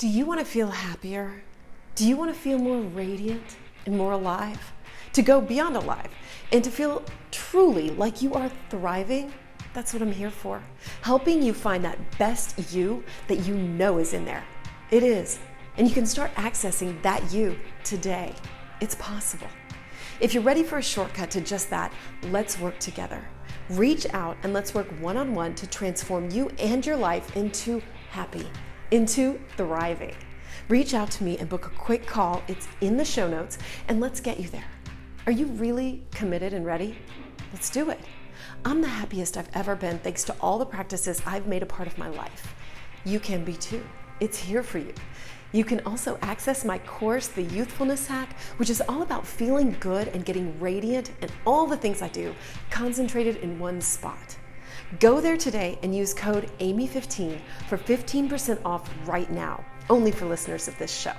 Do you want to feel happier? Do you want to feel more radiant and more alive? To go beyond alive and to feel truly like you are thriving? That's what I'm here for. Helping you find that best you that you know is in there. It is. And you can start accessing that you today. It's possible. If you're ready for a shortcut to just that, let's work together. Reach out and let's work one-on-one to transform you and your life into happy, into thriving. Reach out to me and book a quick call. It's in the show notes, and let's get you there. Are you really committed and ready? Let's do it. I'm the happiest I've ever been thanks to all the practices I've made a part of my life. You can be too. It's here for you. You can also access my course, The Youthfulness Hack, which is all about feeling good and getting radiant and all the things I do concentrated in one spot. Go there today and use code AMY15 for 15% off right now, only for listeners of this show.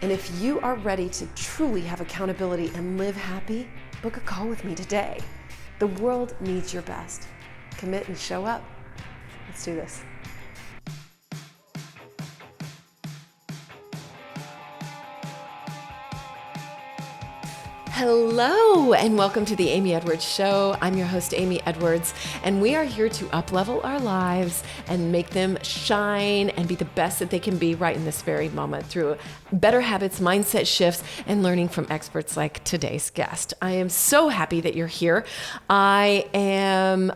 And if you are ready to truly have accountability and live happy, book a call with me today. The world needs your best. Commit and show up. Let's do this. Hello, and welcome to the Amy Edwards Show. I'm your host, Amy Edwards, and we are here to up-level our lives and make them shine and be the best that they can be right in this very moment through better habits, mindset shifts, and learning from experts like today's guest. I am so happy that you're here. I am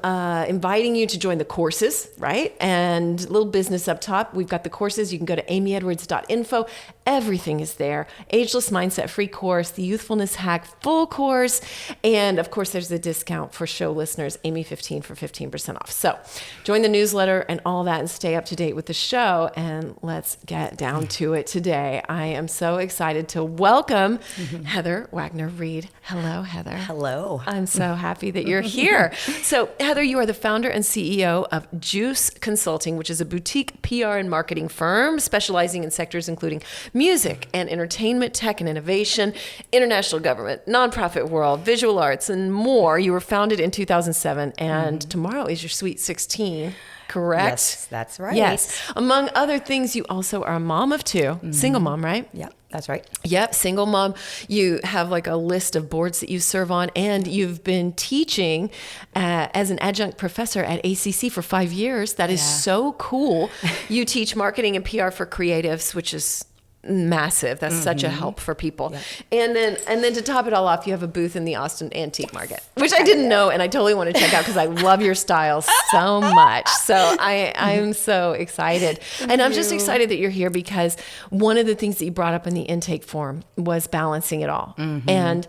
inviting you to join the courses, right? And a little business up top. We've got the courses. You can go to amyedwards.info. Everything is there. Ageless Mindset free course, the Youthfulness Hack full course, and of course there's a discount for show listeners, Amy15 for 15% off. So join the newsletter and all that and stay up to date with the show, and let's get down to it today. I am so excited to welcome Heather Wagner Reed. Hello, Heather. Hello. I'm so happy that you're here. So Heather, you are the founder and CEO of Juice Consulting, which is a boutique PR and marketing firm specializing in sectors including music and entertainment, tech and innovation, international government, nonprofit world, visual arts, and more. You were founded in 2007, and tomorrow is your sweet 16, correct? Yes, that's right. Yes. Among other things, you also are a mom of two, single mom, right? Yep, that's right. Yep, single mom. You have like a list of boards that you serve on, and you've been teaching as an adjunct professor at ACC for 5 years. That is so cool. You teach marketing and PR for creatives, which is massive. That's such a help for people. Yeah. And then to top it all off, you have a booth in the Austin Antique Market, which I didn't know, and I totally want to check out because I love your style so much. So I'm so excited. And I'm just excited that you're here because one of the things that you brought up in the intake form was balancing it all. And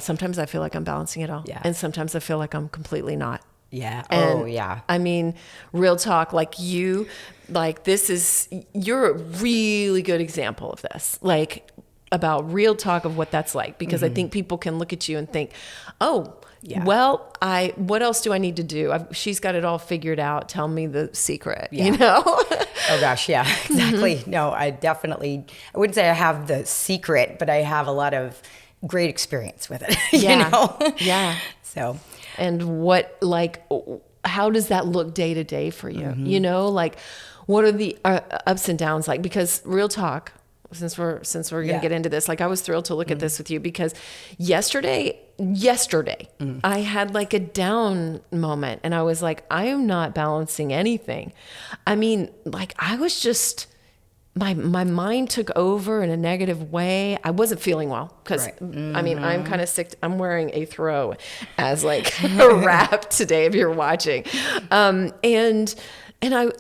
sometimes I feel like I'm balancing it all. Yeah. And sometimes I feel like I'm completely not. Yeah. And, I mean, real talk, you're a really good example of this, like about real talk of what that's like, because I think people can look at you and think, what else do I need to do? She's got it all figured out. Tell me the secret, you know? Oh gosh. Yeah, exactly. No, I wouldn't say I have the secret, but I have a lot of great experience with it, you know? Yeah. So. And how does that look day to day for you? You know, what are the ups and downs like? Because real talk, since we're going to get into this, I was thrilled to look at this with you because yesterday, I had a down moment and I was like, I am not balancing anything. I mean, I was just, my mind took over in a negative way. I wasn't feeling well because I mean, I'm kind of sick. I'm wearing a throw as a wrap today if you're watching. And I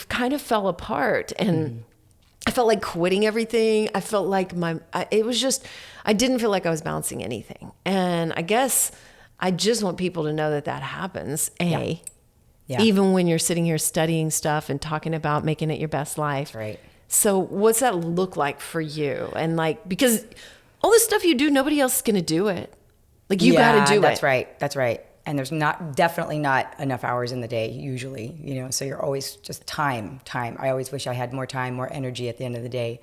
kind of fell apart and I felt like quitting everything. I felt like I didn't feel like I was balancing anything. And I guess I just want people to know that happens. Even when you're sitting here studying stuff and talking about making it your best life. Right. So what's that look like for you? And because all this stuff you do, nobody else is going to do it. You got to do it. That's right. That's right. And there's definitely not enough hours in the day usually, you know, so you're always just time. I always wish I had more time, more energy at the end of the day.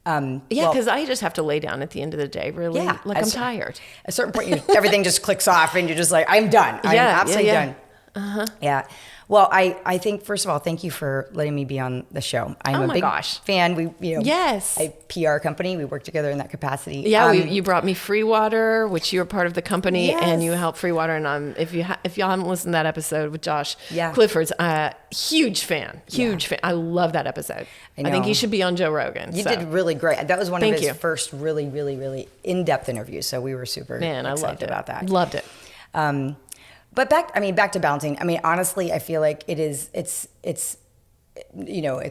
Because I just have to lay down at the end of the day, really. Yeah, I'm tired. At a certain point, everything just clicks off and you're just like, I'm done. I'm absolutely done. Yeah. Well, I think, first of all, thank you for letting me be on the show. I'm a big fan. Yes. A PR company. We work together in that capacity. Yeah, you brought me Free Water, which you were part of the company, Yes. and you helped Free Water. And if y'all haven't listened to that episode with Josh Yeah. Clifford's, huge fan. I love that episode. I think he should be on Joe Rogan. You did really great. That was one of his you. first really, really, really in-depth interviews. So we were super excited I loved it. about that. Loved it. But back to balancing. I mean, honestly, I feel like it's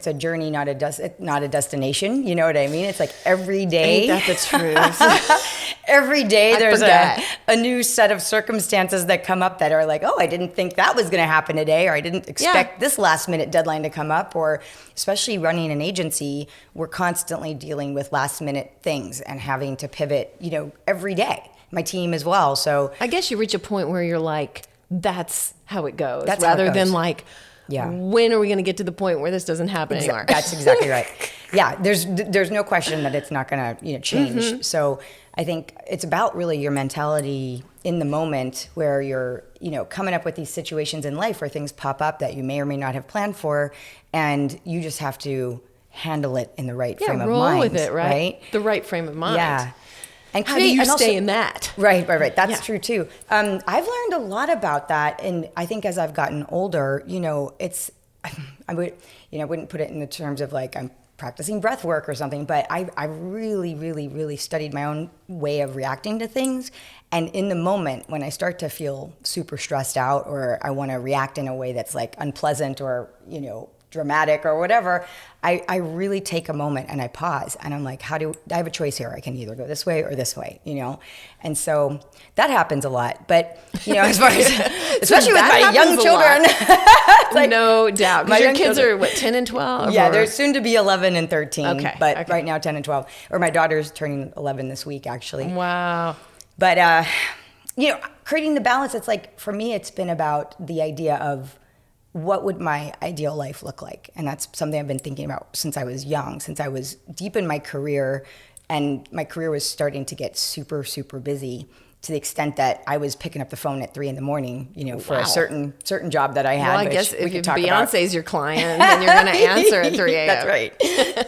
a journey, not a destination. You know what I mean? It's like every day. Ain't that the truth? Every day there's a new set of circumstances that come up that are like, oh, I didn't think that was going to happen today, or I didn't expect this last minute deadline to come up, or especially running an agency, we're constantly dealing with last minute things and having to pivot, every day. My team as well. So I guess you reach a point where you're like, that's how it goes, That's how it rather goes. than like, when are we going to get to the point where this doesn't happen anymore? That's exactly right. Yeah, there's no question that it's not going to change. Mm-hmm. So I think it's about really your mentality in the moment where you're coming up with these situations in life where things pop up that you may or may not have planned for, and you just have to handle it in the right frame of mind. Roll with it, right? The right frame of mind. Yeah. And how do you stay in that? Right. That's true too. I've learned a lot about that, and I think as I've gotten older, I wouldn't put it in the terms of like I'm practicing breath work or something, but I really, really, really studied my own way of reacting to things. And in the moment when I start to feel super stressed out, or I want to react in a way that's like unpleasant or dramatic or whatever, I really take a moment and I pause and I'm like, I have a choice here. I can either go this way or this way, And so that happens a lot. But, as far as, especially with my young children. Like, no doubt. Because your kids are, 10 and 12? Yeah, they're soon to be 11 and 13. Okay. But right now, 10 and 12. Or my daughter's turning 11 this week, actually. Wow. But, creating the balance, it's like, for me, it's been about the idea of, what would my ideal life look like? And that's something I've been thinking about since I was young, since I was deep in my career, and my career was starting to get super, super busy to the extent that I was picking up the phone at 3 a.m, for a certain job that I had. Well, I guess if Beyonce's your client, then you're going to answer at 3 a.m. That's right.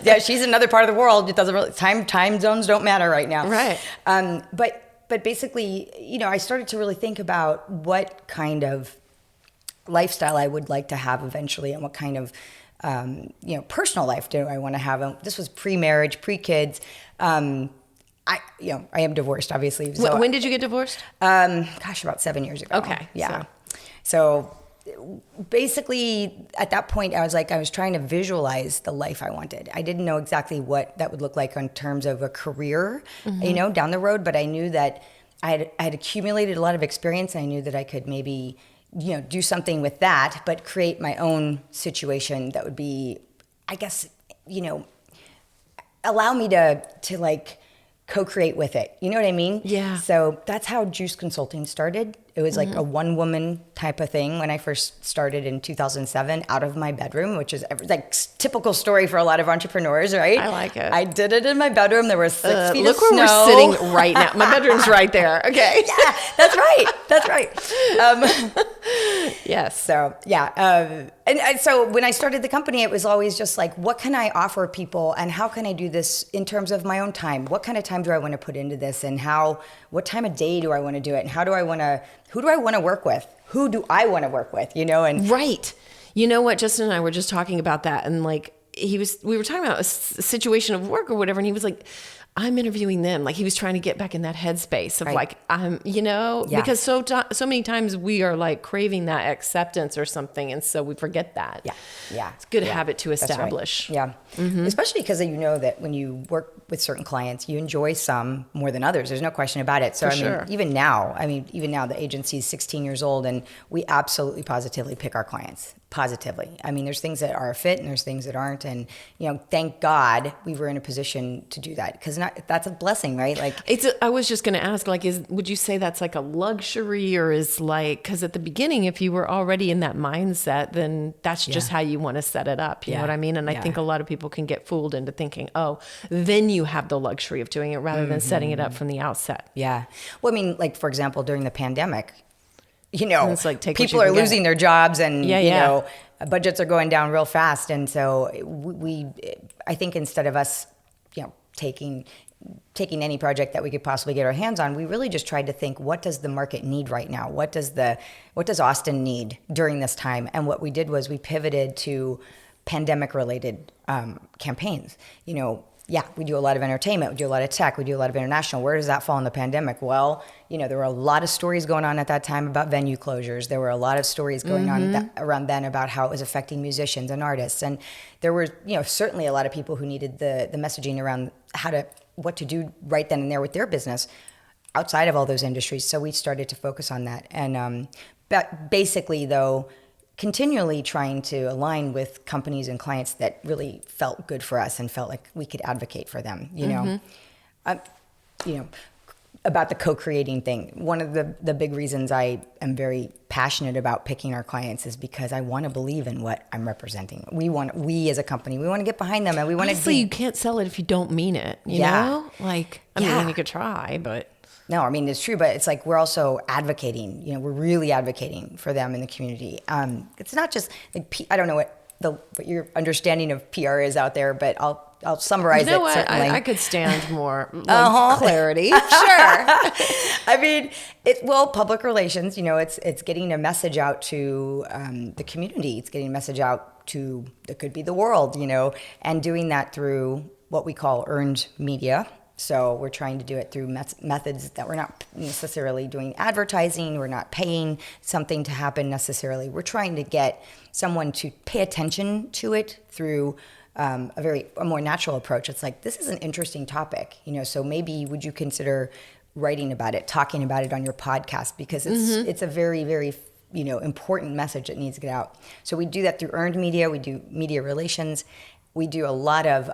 Yeah, she's another part of the world. It doesn't really, time zones don't matter right now. Right. But basically, I started to really think about what kind of lifestyle I would like to have eventually, and what kind of personal life do I want to have. And this was pre-marriage, pre-kids. I am divorced, obviously. So, when did you get divorced? About 7 years ago. Okay. Yeah. So basically, at that point, I was trying to visualize the life I wanted. I didn't know exactly what that would look like in terms of a career, down the road. But I knew that I had accumulated a lot of experience, and I knew that I could maybe do something with that, but create my own situation that would be, I guess, allow me to like co-create with it. You know what I mean? Yeah. So that's how Juice Consulting started. It was like a one-woman type of thing when I first started in 2007 out of my bedroom, which is like typical story for a lot of entrepreneurs, right? I like it. I did it in my bedroom. There were 6 feet look of snow. Look where we're sitting right now. My bedroom's right there. Okay. Yeah, that's right. That's right. Yes. So, yeah. And so when I started the company, it was always just like, what can I offer people, and how can I do this in terms of my own time? What kind of time do I want to put into this, and what time of day do I want to do it, and who do I want to work with? Who do I want to work with, And right. You know what? Justin and I were just talking about that, and like we were talking about a situation of work or whatever, and he was like, I'm interviewing them. Like he was trying to get back in that headspace of like, because so many times we are like craving that acceptance or something. And so we forget that. Yeah. Yeah. It's a good habit to establish. Right. Yeah. Mm-hmm. Especially because that when you work with certain clients, you enjoy some more than others. There's no question about it. So even now, the agency is 16 years old, and we absolutely positively pick our clients. Positively. There's things that are a fit and there's things that aren't. And, thank God we were in a position to do that, because that's a blessing, right? Like I was just going to ask, like, would you say that's like a luxury, or is like, because at the beginning, if you were already in that mindset, then that's just how you want to set it up. You know what I mean? And I think a lot of people can get fooled into thinking, oh, then you have the luxury of doing it rather than setting it up from the outset. Yeah. Well, like, for example, during the pandemic, And it's like, take what people you are can get. losing their jobs and, Yeah, you yeah. know, budgets are going down real fast. And so I think instead of us, you know, taking any project that we could possibly get our hands on, we really just tried to think, what does the market need right now? What does Austin need during this time? And what we did was we pivoted to pandemic related campaigns. You know, yeah, we do a lot of entertainment, we do a lot of tech, we do a lot of international. Where does that fall in the pandemic? Well, you know, there were a lot of stories going on at that time about venue closures. There were a lot of stories going on around then about how it was affecting musicians and artists. And there were, you know, certainly a lot of people who needed the messaging around what to do right then and there with their business outside of all those industries. So we started to focus on that. And but basically, though, continually trying to align with companies and clients that really felt good for us and felt like we could advocate for them, you know. You know, about the co-creating thing. One of the big reasons I am very passionate about picking our clients is because I want to believe in what I'm representing. We as a company, we want to get behind them, and we want to. Honestly, you can't sell it if you don't mean it. You know, like I mean, you could try, but. No, I mean, it's true, but it's like we're also advocating, you know, we're really advocating for them in the community. It's not just like, I don't know what your understanding of PR is out there, but I'll summarize You know it. what? Certainly. I could stand more clarity. Sure. I mean, public relations, you know, it's getting a message out to the community. It's getting a message out to, that could be the world, you know, and doing that through what we call earned media. So we're trying to do it through methods that we're not necessarily doing advertising. We're not paying something to happen necessarily. We're trying to get someone to pay attention to it through a more natural approach. It's like, this is an interesting topic, you know, so maybe would you consider writing about it, talking about it on your podcast, because it's a very, very, you know, important message that needs to get out. So we do that through earned media. We do media relations. We do a lot of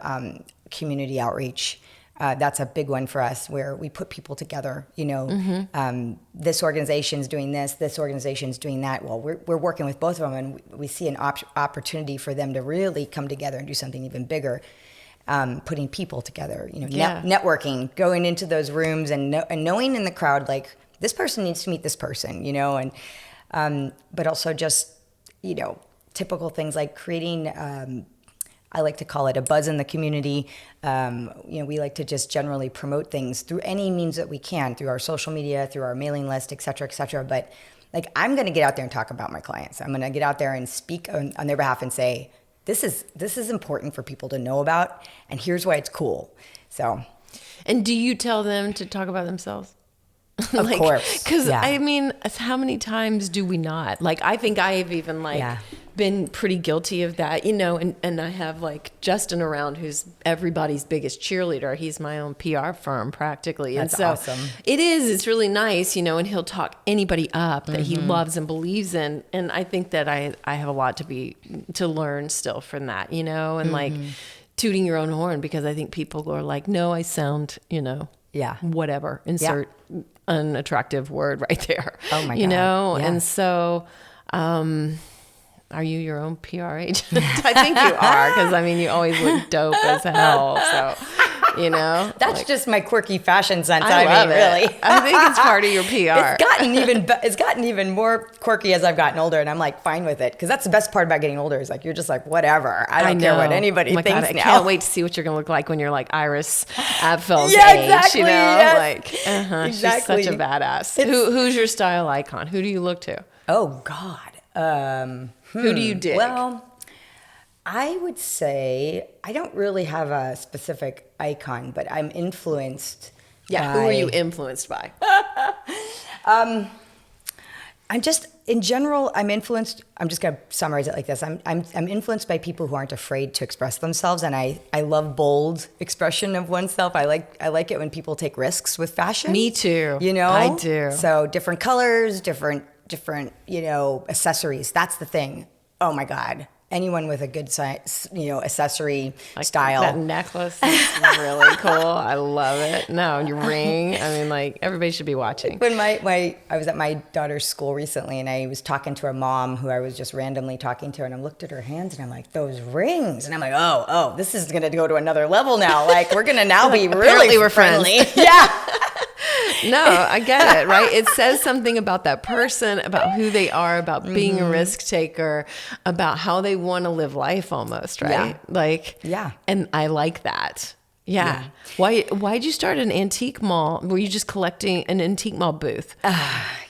community outreach. That's a big one for us, where we put people together, you know, this organization's doing this organization's doing that. Well, we're working with both of them, and we see an opportunity for them to really come together and do something even bigger, putting people together, you know, networking, going into those rooms and knowing in the crowd, like, this person needs to meet this person, you know, and but also just, you know, typical things like creating, I like to call it a buzz in the community. You know, we like to just generally promote things through any means that we can, through our social media, through our mailing list, et cetera, et cetera. But like, I'm going to get out there and talk about my clients. I'm going to get out there and speak on their behalf and say, this is important for people to know about, and here's why it's cool. So. And do you tell them to talk about themselves? Of course. Because I mean, how many times do we not? Like, I think I have even been pretty guilty of that, you know, and I have like Justin around, who's everybody's biggest cheerleader. He's my own PR firm practically. That's and so awesome. It's really nice, you know, and he'll talk anybody up that he loves and believes in. And I think that I have a lot to learn still from that, you know, and like tooting your own horn, because I think people are like, no, I sound, you know, whatever, insert unattractive word right there. Oh my God. You know, Yeah. and so, are you your own PR agent? I think you are, because I mean, you always look dope as hell. So, you know, that's just my quirky fashion sense. I love mean, it. Really, I think it's part of your PR. It's gotten even more quirky as I've gotten older, and I'm like fine with it, because that's the best part about getting older. Is like, you're just like, whatever. I don't care what anybody thinks now. I can't wait to see what you're gonna look like when you're like Iris Apfel's age. Exactly, you know, yes. like Exactly. She's such a badass. Who's your style icon? Who do you look to? Oh God. Who do you dig? Well, I would say I don't really have a specific icon, but I'm influenced. Yeah, who are you influenced by? I'm just, in general, I'm influenced. I'm just gonna summarize it like this. I'm influenced by people who aren't afraid to express themselves, and I love bold expression of oneself. I like it when people take risks with fashion. Me too. You know, I do. So different colors, different, you know, accessories. That's the thing. Oh my God. Anyone with a good size, you know, accessory style. That necklace is really cool. I love it. No, your ring. I mean, like, everybody should be watching. When I was at my daughter's school recently, and I was talking to her mom, who I was just randomly talking to, and I looked at her hands, and I'm like, those rings. And I'm like, oh, this is going to go to another level now. Like, we're going to now be really we're friendly. friends. Yeah. No, I get it, right? It says something about that person, about who they are, about being a risk taker, about how they want to live life almost, right? Yeah. Like, Yeah. And I like that. Yeah. Why'd you start an antique mall? Were you just collecting an antique mall booth?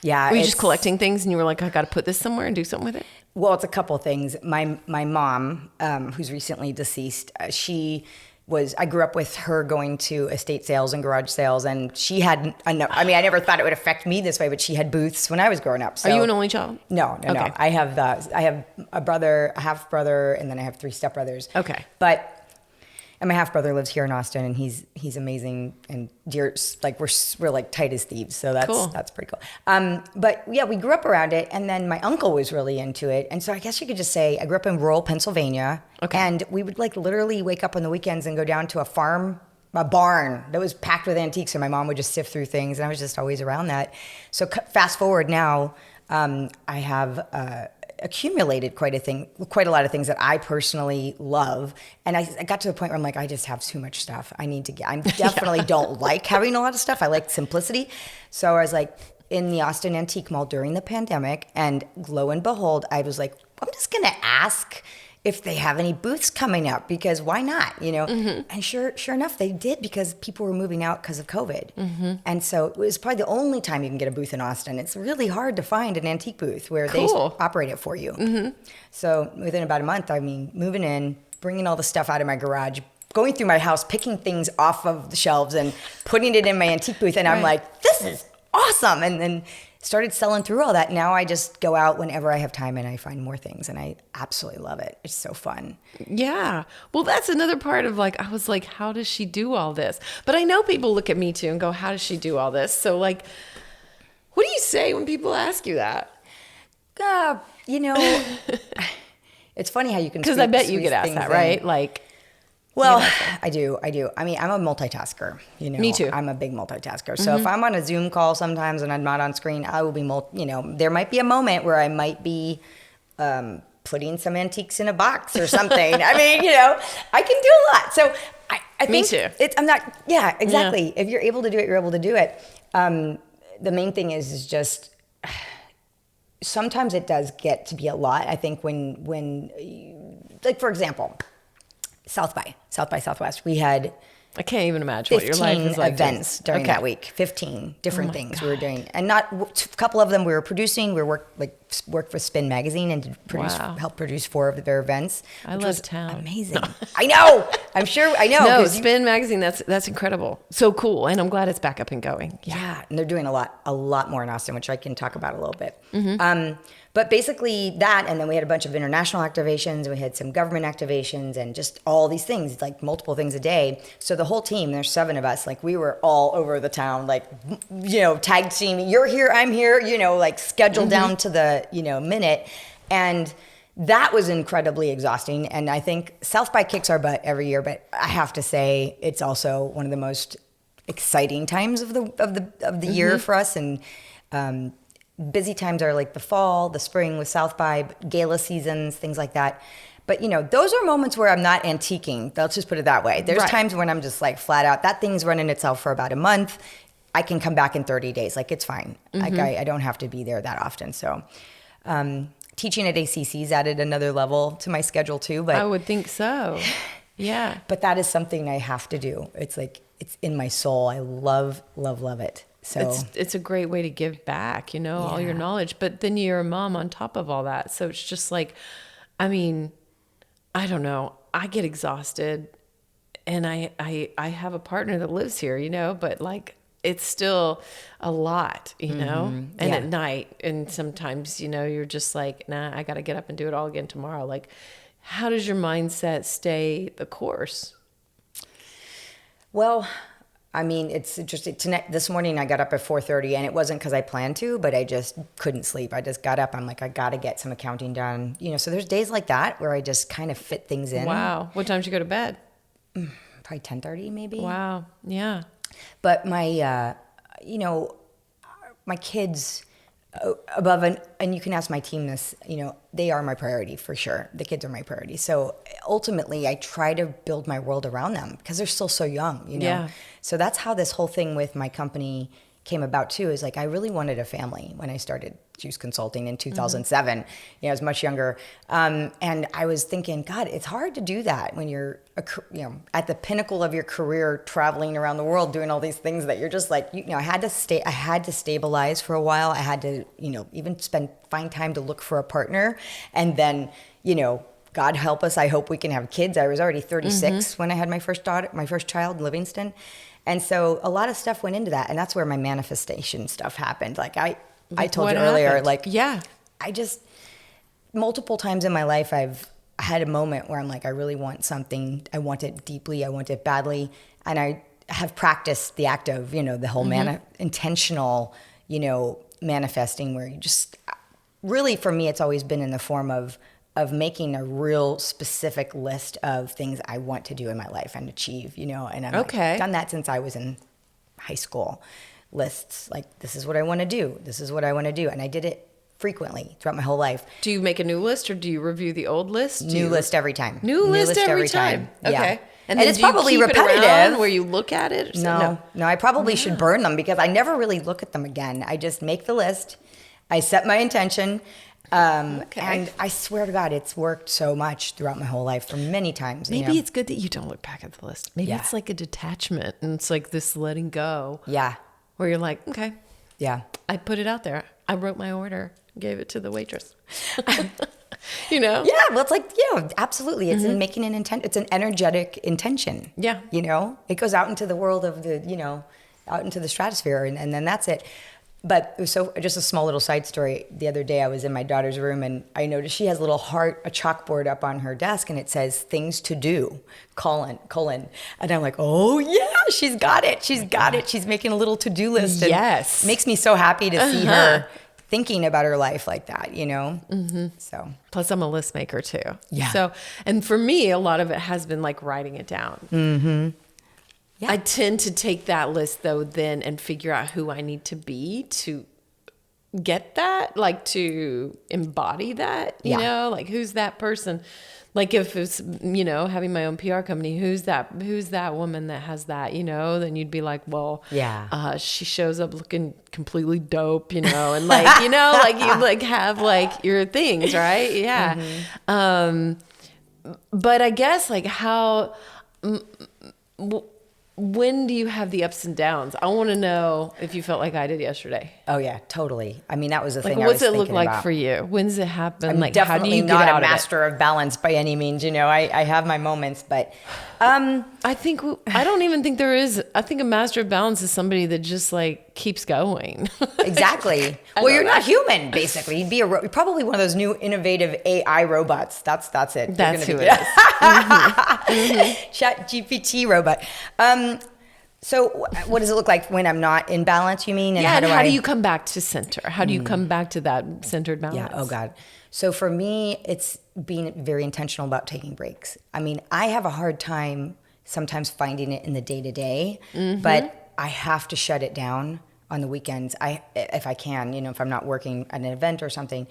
Yeah. Were you just collecting things and you were like, I got to put this somewhere and do something with it? Well, it's a couple of things. My mom, who's recently deceased, I grew up with her going to estate sales and garage sales, and she had, I never thought it would affect me this way, but she had booths when I was growing up. So, are you an only child? No. I have a brother, a half brother, and then I have 3 stepbrothers. Okay. And my half brother lives here in Austin, and he's amazing and dear. Like we're like tight as thieves, so that's pretty cool. But yeah, we grew up around it, and then my uncle was really into it, and so I guess you could just say I grew up in rural Pennsylvania, and we would like literally wake up on the weekends and go down to a barn that was packed with antiques, and my mom would just sift through things, and I was just always around that. So fast forward now, I have accumulated quite a lot of things that I personally love. And I got to the point where I'm like, I just have too much stuff. I definitely don't like having a lot of stuff. I like simplicity. So I was like in the Austin Antique Mall during the pandemic, and lo and behold, I was like, I'm just going to ask if they have any booths coming up, because why not, And sure enough, they did, because people were moving out because of COVID. And so it was probably the only time you can get a booth in Austin. It's really hard to find an antique booth where they operate it for you. So within about a month, moving in, bringing all the stuff out of my garage, going through my house, picking things off of the shelves and putting it in my antique booth. And I'm like, this is awesome. And then started selling through all that. Now I just go out whenever I have time and I find more things, and I absolutely love it. It's so fun. Yeah. Well, that's another part of like, I was like, how does she do all this? But I know people look at me too and go, how does she do all this? So like, what do you say when people ask you that? It's funny how you can, because I bet you get asked that, right? Like, well, I do. I'm a multitasker, Me too. I'm a big multitasker. So if I'm on a Zoom call sometimes and I'm not on screen, I will be, there might be a moment where I might be putting some antiques in a box or something. I can do a lot. So I think Me too. Exactly. Yeah. If you're able to do it, you're able to do it. The main thing is just, sometimes it does get to be a lot. I think when like, for example, South by Southwest, we had, I can't even imagine what your life is like. Events during that week, 15 different things we were doing. And a couple of them we were producing. We worked for Spin Magazine and helped produce 4 of their events. I love town. Amazing. I know. I'm sure. I know. No, Spin Magazine, that's incredible. So cool. And I'm glad it's back up and going. Yeah. And they're doing a lot more in Austin, which I can talk about a little bit. But basically that, and then we had a bunch of international activations, and we had some government activations, and just all these things, like multiple things a day. So the whole team, there's 7 of us, like we were all over the town, like, tag teaming, you're here, I'm here, like scheduled down to the, minute. And that was incredibly exhausting. And I think South by kicks our butt every year, but I have to say it's also one of the most exciting times of the year for us. And, busy times are like the fall, the spring with South by, gala seasons, things like that. But, those are moments where I'm not antiquing. Let's just put it that way. There's times when I'm just like flat out, that thing's running itself for about a month. I can come back in 30 days. Like, it's fine. Like, I don't have to be there that often. So, teaching at ACC's added another level to my schedule too. But I would think so. Yeah. But that is something I have to do. It's like, it's in my soul. I love it. So it's a great way to give back, all your knowledge. But then you're a mom on top of all that. So it's just like, I don't know. I get exhausted, and I have a partner that lives here, but like, it's still a lot, and at night. And sometimes, you're just like, nah, I got to get up and do it all again tomorrow. Like, how does your mindset stay the course? Well, it's interesting. This morning I got up at 4:30, and it wasn't because I planned to, but I just couldn't sleep. I just got up. I'm like, I got to get some accounting done. So there's days like that where I just kind of fit things in. Wow. What time did you go to bed? Probably 10:30 maybe. Wow. Yeah. But my, my kids above, and you can ask my team this, they are my priority for sure. The kids are my priority. So ultimately I try to build my world around them because they're still so young, Yeah. So that's how this whole thing with my company came about too is like I really wanted a family when I started juice consulting in 2007. I was much younger, and I was thinking, God, it's hard to do that when you're at the pinnacle of your career, traveling around the world, doing all these things that you're just like, I had to stabilize for a while. I had to even find time to look for a partner, and then God help us, I hope we can have kids. I was already 36 when I had my first child, Livingston. And so a lot of stuff went into that. And that's where my manifestation stuff happened. Like I told you earlier, I just, multiple times in my life, I've had a moment where I'm like, I really want something. I want it deeply. I want it badly. And I have practiced the act of, the whole intentional, manifesting, where you just, really for me, it's always been in the form of making a real specific list of things I want to do in my life and achieve, and I've done that since I was in high school. Lists, like, this is what I want to do. This is what I want to do. And I did it frequently throughout my whole life. Do you make a new list or do you review the old list? New list every time. New list every time. Okay. Yeah. And it's probably repetitive. Where you look at it? No, I probably should burn them because I never really look at them again. I just make the list. I set my intention. And I swear to God, it's worked so much throughout my whole life for many times. Maybe it's good that you don't look back at the list. Maybe it's like a detachment and it's like this letting go. Yeah. Where you're like, okay. Yeah. I put it out there. I wrote my order, gave it to the waitress. Yeah, well, it's like, absolutely. It's in making an intent. It's an energetic intention. Yeah. It goes out into the world of out into the stratosphere and then that's it. But it was just a small little side story. The other day I was in my daughter's room and I noticed she has a little heart, a chalkboard up on her desk and it says things to do, colon. And I'm like, oh yeah, she's got it. She's got it. She's making a little to-do list. And yes. It makes me so happy to see her thinking about her life like that, So. Plus I'm a list maker too. Yeah. So, and for me, a lot of it has been like writing it down. Mm-hmm. Yeah. I tend to take that list though then and figure out who I need to be to get that, like to embody that, you know, like who's that person? Like if it's, having my own PR company, who's that woman that has that, then you'd be like, well, she shows up looking completely dope, and like, like you like have like your things, right? Yeah. But I guess like how, when do you have the ups and downs? I want to know if you felt like I did yesterday. Oh yeah, totally. I mean, that was the thing. What's it look like for you? When does it happen? I'm like, definitely how do you not get out a master of balance by any means. I have my moments, but I don't even think there is. I think a master of balance is somebody that just like keeps going. Exactly. Well, you're not human, basically. You'd be probably one of those new innovative AI robots. That's it. That's who it is. Chat GPT robot. So what does it look like when I'm not in balance, you mean? And how do you come back to center? How do you come back to that centered balance? Yeah, oh God. So for me, it's being very intentional about taking breaks. I mean, I have a hard time sometimes finding it in the day-to-day, but I have to shut it down on the weekends. If I can, if I'm not working at an event or something,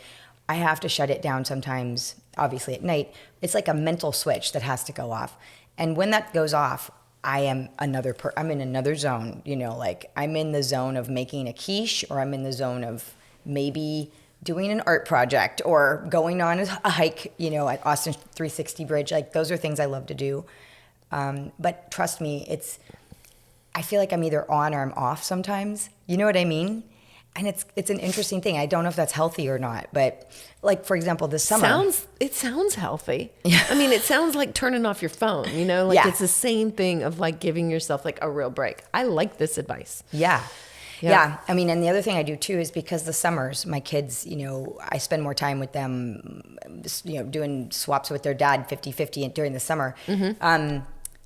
I have to shut it down sometimes, obviously at night. It's like a mental switch that has to go off. And when that goes off, I am I'm in another zone, like I'm in the zone of making a quiche, or I'm in the zone of maybe doing an art project or going on a hike, at Austin 360 Bridge. Like those are things I love to do. But trust me, I feel like I'm either on or I'm off sometimes. You know what I mean? And it's an interesting thing. I don't know if that's healthy or not, but like, for example, this summer. It sounds healthy. I mean, it sounds like turning off your phone, it's the same thing of like giving yourself like a real break. I like this advice. Yeah. I mean, and the other thing I do too is because the summers, my kids, I spend more time with them, doing swaps with their dad 50-50 during the summer.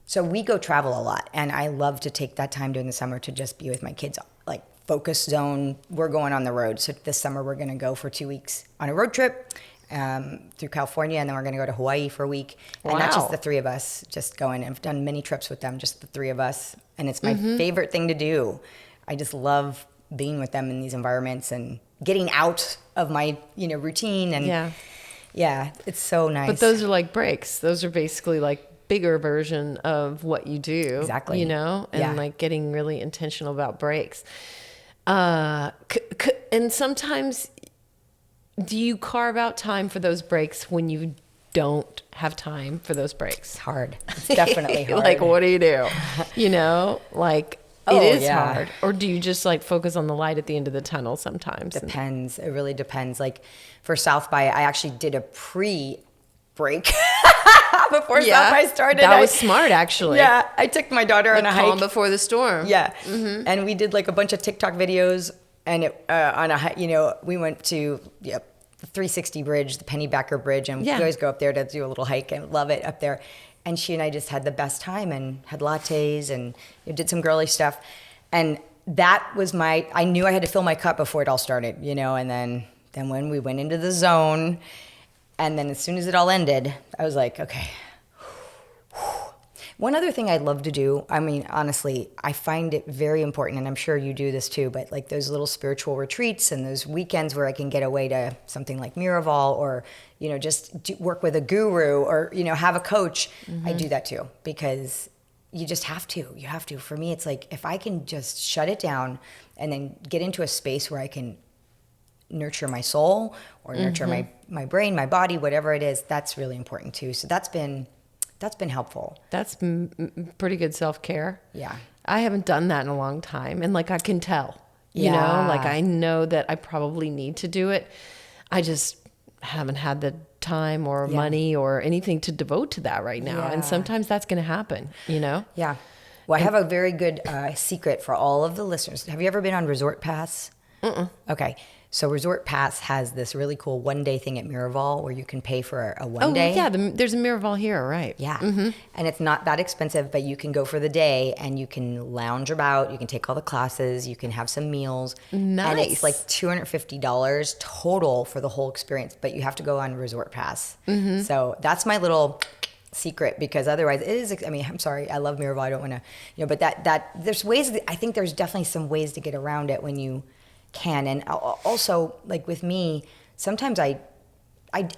So we go travel a lot, and I love to take that time during the summer to just be with my kids, like focus zone. We're going on the road. So this summer we're going to go for 2 weeks on a road trip through California, and then we're going to go to Hawaii for a week. And not just the three of us, just going. I've done many trips with them, just the three of us, and it's my favorite thing to do. I just love being with them in these environments and getting out of my, routine. And it's so nice. But those are like breaks. Those are basically like bigger version of what you do. Exactly. And like getting really intentional about breaks. And sometimes, do you carve out time for those breaks when you don't have time for those breaks? It's hard. It's definitely hard. Like, what do you do? You know, like, Oh, it is yeah. hard. Or do you just like focus on the light at the end of the tunnel sometimes? Depends. It really depends. Like for South by, I actually did a pre-break before South by started. That was smart, actually. Yeah, I took my daughter on a hike. Calm before the storm. Yeah, and we did like a bunch of TikTok videos, and on a hike, we went to the 360 bridge, the Pennybacker Bridge, and we always go up there to do a little hike and love it up there. And she and I just had the best time and had lattes and did some girly stuff. And that was I knew I had to fill my cup before it all started, and then when we went into the zone, and then as soon as it all ended, I was like, okay. One other thing I'd love to do, I mean, honestly, I find it very important, and I'm sure you do this too, but like those little spiritual retreats and those weekends where I can get away to something like Miraval or, just work with a guru or, have a coach. I do that too because you just have to. You have to. For me, it's like if I can just shut it down and then get into a space where I can nurture my soul or nurture my brain, my body, whatever it is, that's really important too. So that's been helpful. That's pretty good self-care. Yeah. I haven't done that in a long time. And like, I can tell, like I know that I probably need to do it. I just haven't had the time or money or anything to devote to that right now. And sometimes that's going to happen, Yeah. Well, I have a very good secret for all of the listeners. Have you ever been on Resort Pass? Okay. So Resort Pass has this really cool one-day thing at Miraval where you can pay for a one-day. Oh, yeah. There's a Miraval here, right? Yeah. And it's not that expensive, but you can go for the day and you can lounge about. You can take all the classes. You can have some meals. Nice. And it's like $250 total for the whole experience, but you have to go on Resort Pass. So that's my little secret because otherwise it is, I mean, I'm sorry, I love Miraval. I don't want to, but that there's ways, I think there's definitely some ways to get around it when you can. And also, like with me, sometimes I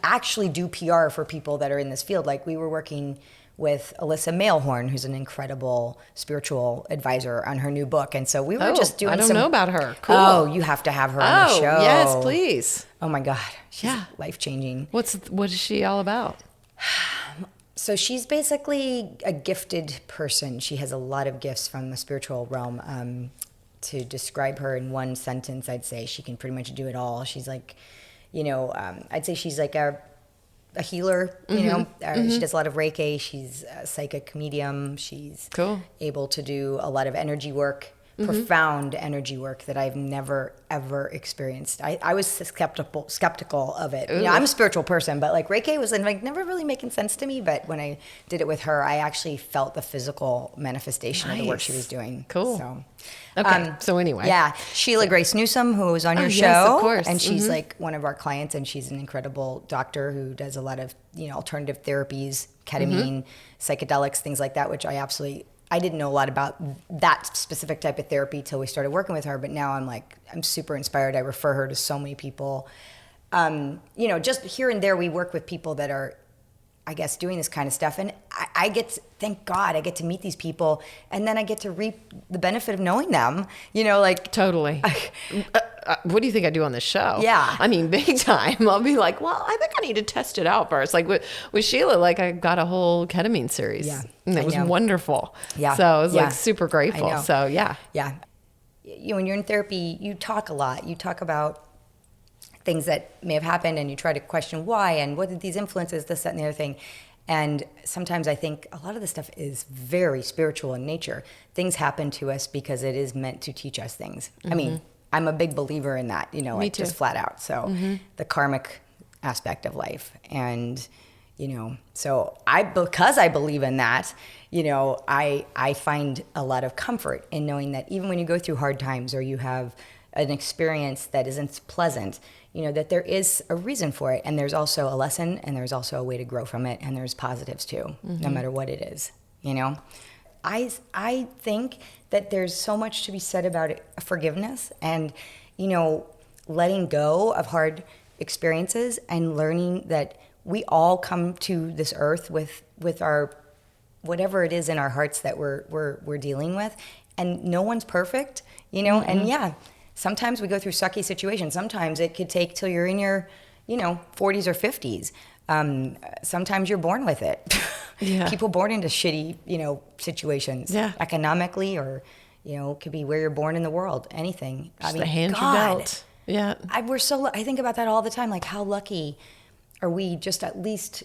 actually do PR for people that are in this field. Like we were working with Alyssa Mailhorn, who's an incredible spiritual advisor on her new book. And so we were just doing I don't know about her. Cool. Oh, you have to have her on the show. Yes, please. Oh my God. She's life-changing. What is she all about? So she's basically a gifted person. She has a lot of gifts from the spiritual realm. To describe her in one sentence, I'd say she can pretty much do it all. She's like, I'd say she's like a healer, She does a lot of Reiki. She's a psychic medium. She's able to do a lot of energy work, profound energy work that I've never, ever experienced. I was skeptical of it. I'm a spiritual person, but like Reiki was like never really making sense to me. But when I did it with her, I actually felt the physical manifestation of the work she was doing. Cool. So, okay. So anyway. Yeah. Sheila Grace Newsome, who was on your show. Yes, of course. And she's like one of our clients, and she's an incredible doctor who does a lot of, alternative therapies, ketamine, psychedelics, things like that, which I didn't know a lot about that specific type of therapy till we started working with her. But now I'm super inspired. I refer her to so many people. Just here and there, we work with people that are, I guess, doing this kind of stuff. And thank God, I get to meet these people. And then I get to reap the benefit of knowing them, Totally. What do you think I do on this show? Yeah. I mean, big time. I'll be like, well, I think I need to test it out first. Like with Sheila, like I got a whole ketamine series. Yeah. And it was wonderful. Yeah. So I was like super grateful. I know. So yeah. Yeah. When you're in therapy, you talk a lot. You talk about things that may have happened and you try to question why and what did these influences, this, that, and the other thing. And sometimes I think a lot of this stuff is very spiritual in nature. Things happen to us because it is meant to teach us things. I mean, I'm a big believer in that, just flat out. So the karmic aspect of life. And, so because I believe in that, I find a lot of comfort in knowing that even when you go through hard times or you have an experience that isn't pleasant, that there is a reason for it. And there's also a lesson and there's also a way to grow from it. And there's positives too, no matter what it is, I think that there's so much to be said about forgiveness and, letting go of hard experiences and learning that we all come to this earth with our, whatever it is in our hearts that we're dealing with. And no one's perfect, and sometimes we go through sucky situations. Sometimes it could take till you're in your, 40s or 50s. Sometimes you're born with it. Yeah. People born into shitty, situations, economically, or, it could be where you're born in the world, anything. Just the hand you're dealt. Yeah. I think about that all the time. Like, how lucky are we just at least,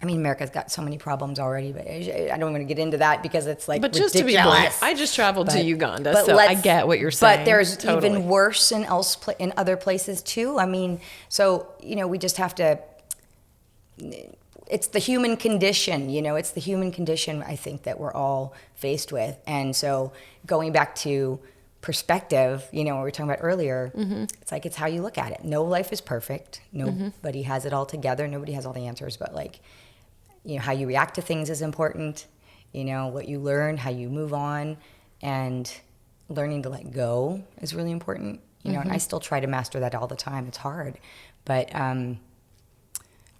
America's got so many problems already, but I don't want to get into that because it's like ridiculous. Just to be blunt, I just traveled to Uganda, so I get what you're saying. But there's even worse in other places too. So, we just have to, it's the human condition, it's the human condition, I think, that we're all faced with. And so going back to perspective, what we were talking about earlier, it's like, it's how you look at it. No life is perfect. Nobody has it all together. Nobody has all the answers, but like, how you react to things is important. What you learn, how you move on, and learning to let go is really important. And I still try to master that all the time. It's hard, but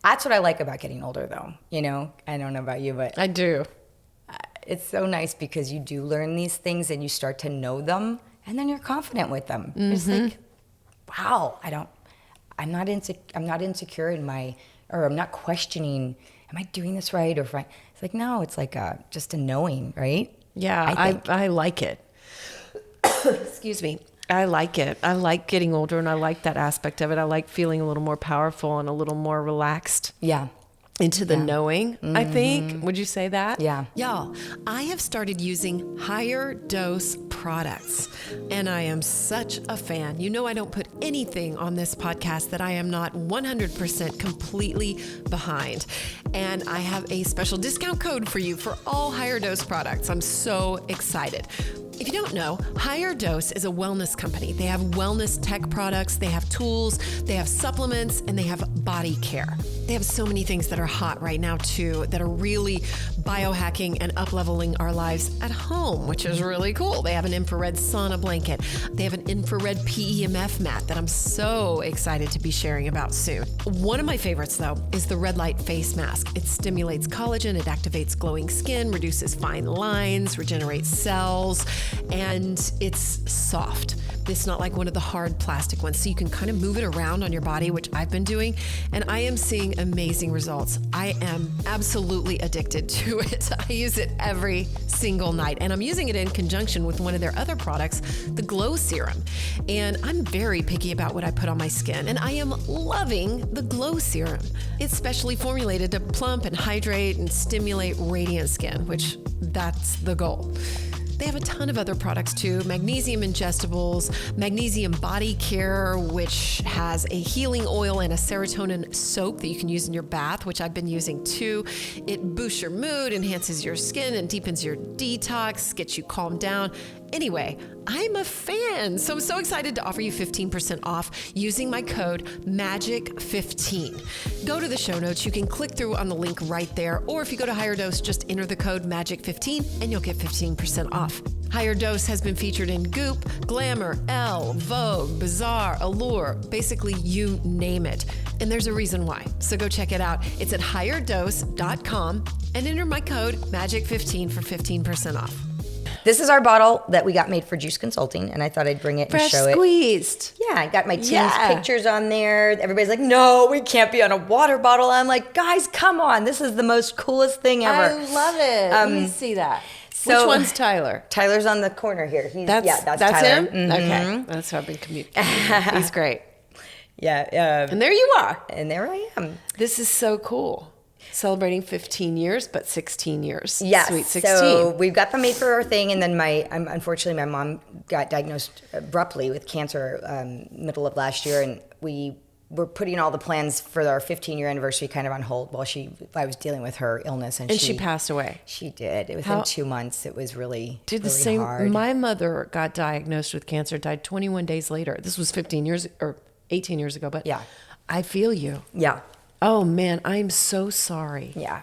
that's what I like about getting older, though. I don't know about you, but I do. It's so nice because you do learn these things and you start to know them, and then you're confident with them. It's like, wow, I'm not insecure in or I'm not questioning, am I doing this right? Or it's like, no, it's like just a knowing, right? Yeah, I like it. Excuse me. I like it. I like getting older, and I like that aspect of it. I like feeling a little more powerful and a little more relaxed. Yeah. Into the knowing, I think. Would you say that? Yeah. Y'all, I have started using higher dose products, and I am such a fan. I don't put anything on this podcast that I am not 100% completely behind. And I have a special discount code for you for all higher dose products. I'm so excited. If you don't know, Higher Dose is a wellness company. They have wellness tech products, they have tools, they have supplements, and they have body care. They have so many things that are hot right now too, that are really biohacking and up-leveling our lives at home, which is really cool. They have an infrared sauna blanket. They have an infrared PEMF mat that I'm so excited to be sharing about soon. One of my favorites though is the red light face mask. It stimulates collagen, it activates glowing skin, reduces fine lines, regenerates cells, and it's soft. It's not like one of the hard plastic ones, so you can kind of move it around on your body, which I've been doing, and I am seeing amazing results. I am absolutely addicted to it. I use it every single night, and I'm using it in conjunction with one of their other products, the Glow Serum. And I'm very picky about what I put on my skin, and I am loving the Glow Serum. It's specially formulated to plump and hydrate and stimulate radiant skin, which that's the goal. They have a ton of other products too. Magnesium ingestibles, magnesium body care, which has a healing oil and a serotonin soap that you can use in your bath, which I've been using too. It boosts your mood, enhances your skin, and deepens your detox, gets you calmed down. Anyway, I'm a fan, so I'm so excited to offer you 15% off using my code MAGIC15. Go to the show notes. You can click through on the link right there, or if you go to Higher Dose, just enter the code MAGIC15 and you'll get 15% off. Higher Dose has been featured in Goop, Glamour, Elle, Vogue, Bazaar, Allure, basically you name it. And there's a reason why, so go check it out. It's at higherdose.com and enter my code MAGIC15 for 15% off. This is our bottle that we got made for Juice Consulting, and I thought I'd bring it and show it. Fresh squeezed. Yeah, I got my team's pictures on there. Everybody's like, no, we can't be on a water bottle. I'm like, guys, come on. This is the most coolest thing ever. I love it. Let me see that. So, which one's Tyler? Tyler's on the corner here. That's Tyler. him? Mm-hmm. Okay. That's how I've been communicating. He's great. Yeah. And there you are. And there I am. This is so cool. Celebrating 15 years, but 16 years. Yes. Sweet 16. So we've got them made for our thing. And then unfortunately, my mom got diagnosed abruptly with cancer middle of last year. And we were putting all the plans for our 15-year anniversary kind of on hold while I was dealing with her illness. And she passed away. She did. Within 2 months. It was really, really hard. My mother got diagnosed with cancer, died 21 days later. This was 15 years or 18 years ago. But yeah, I feel you. Yeah. Oh, man, I'm so sorry. Yeah.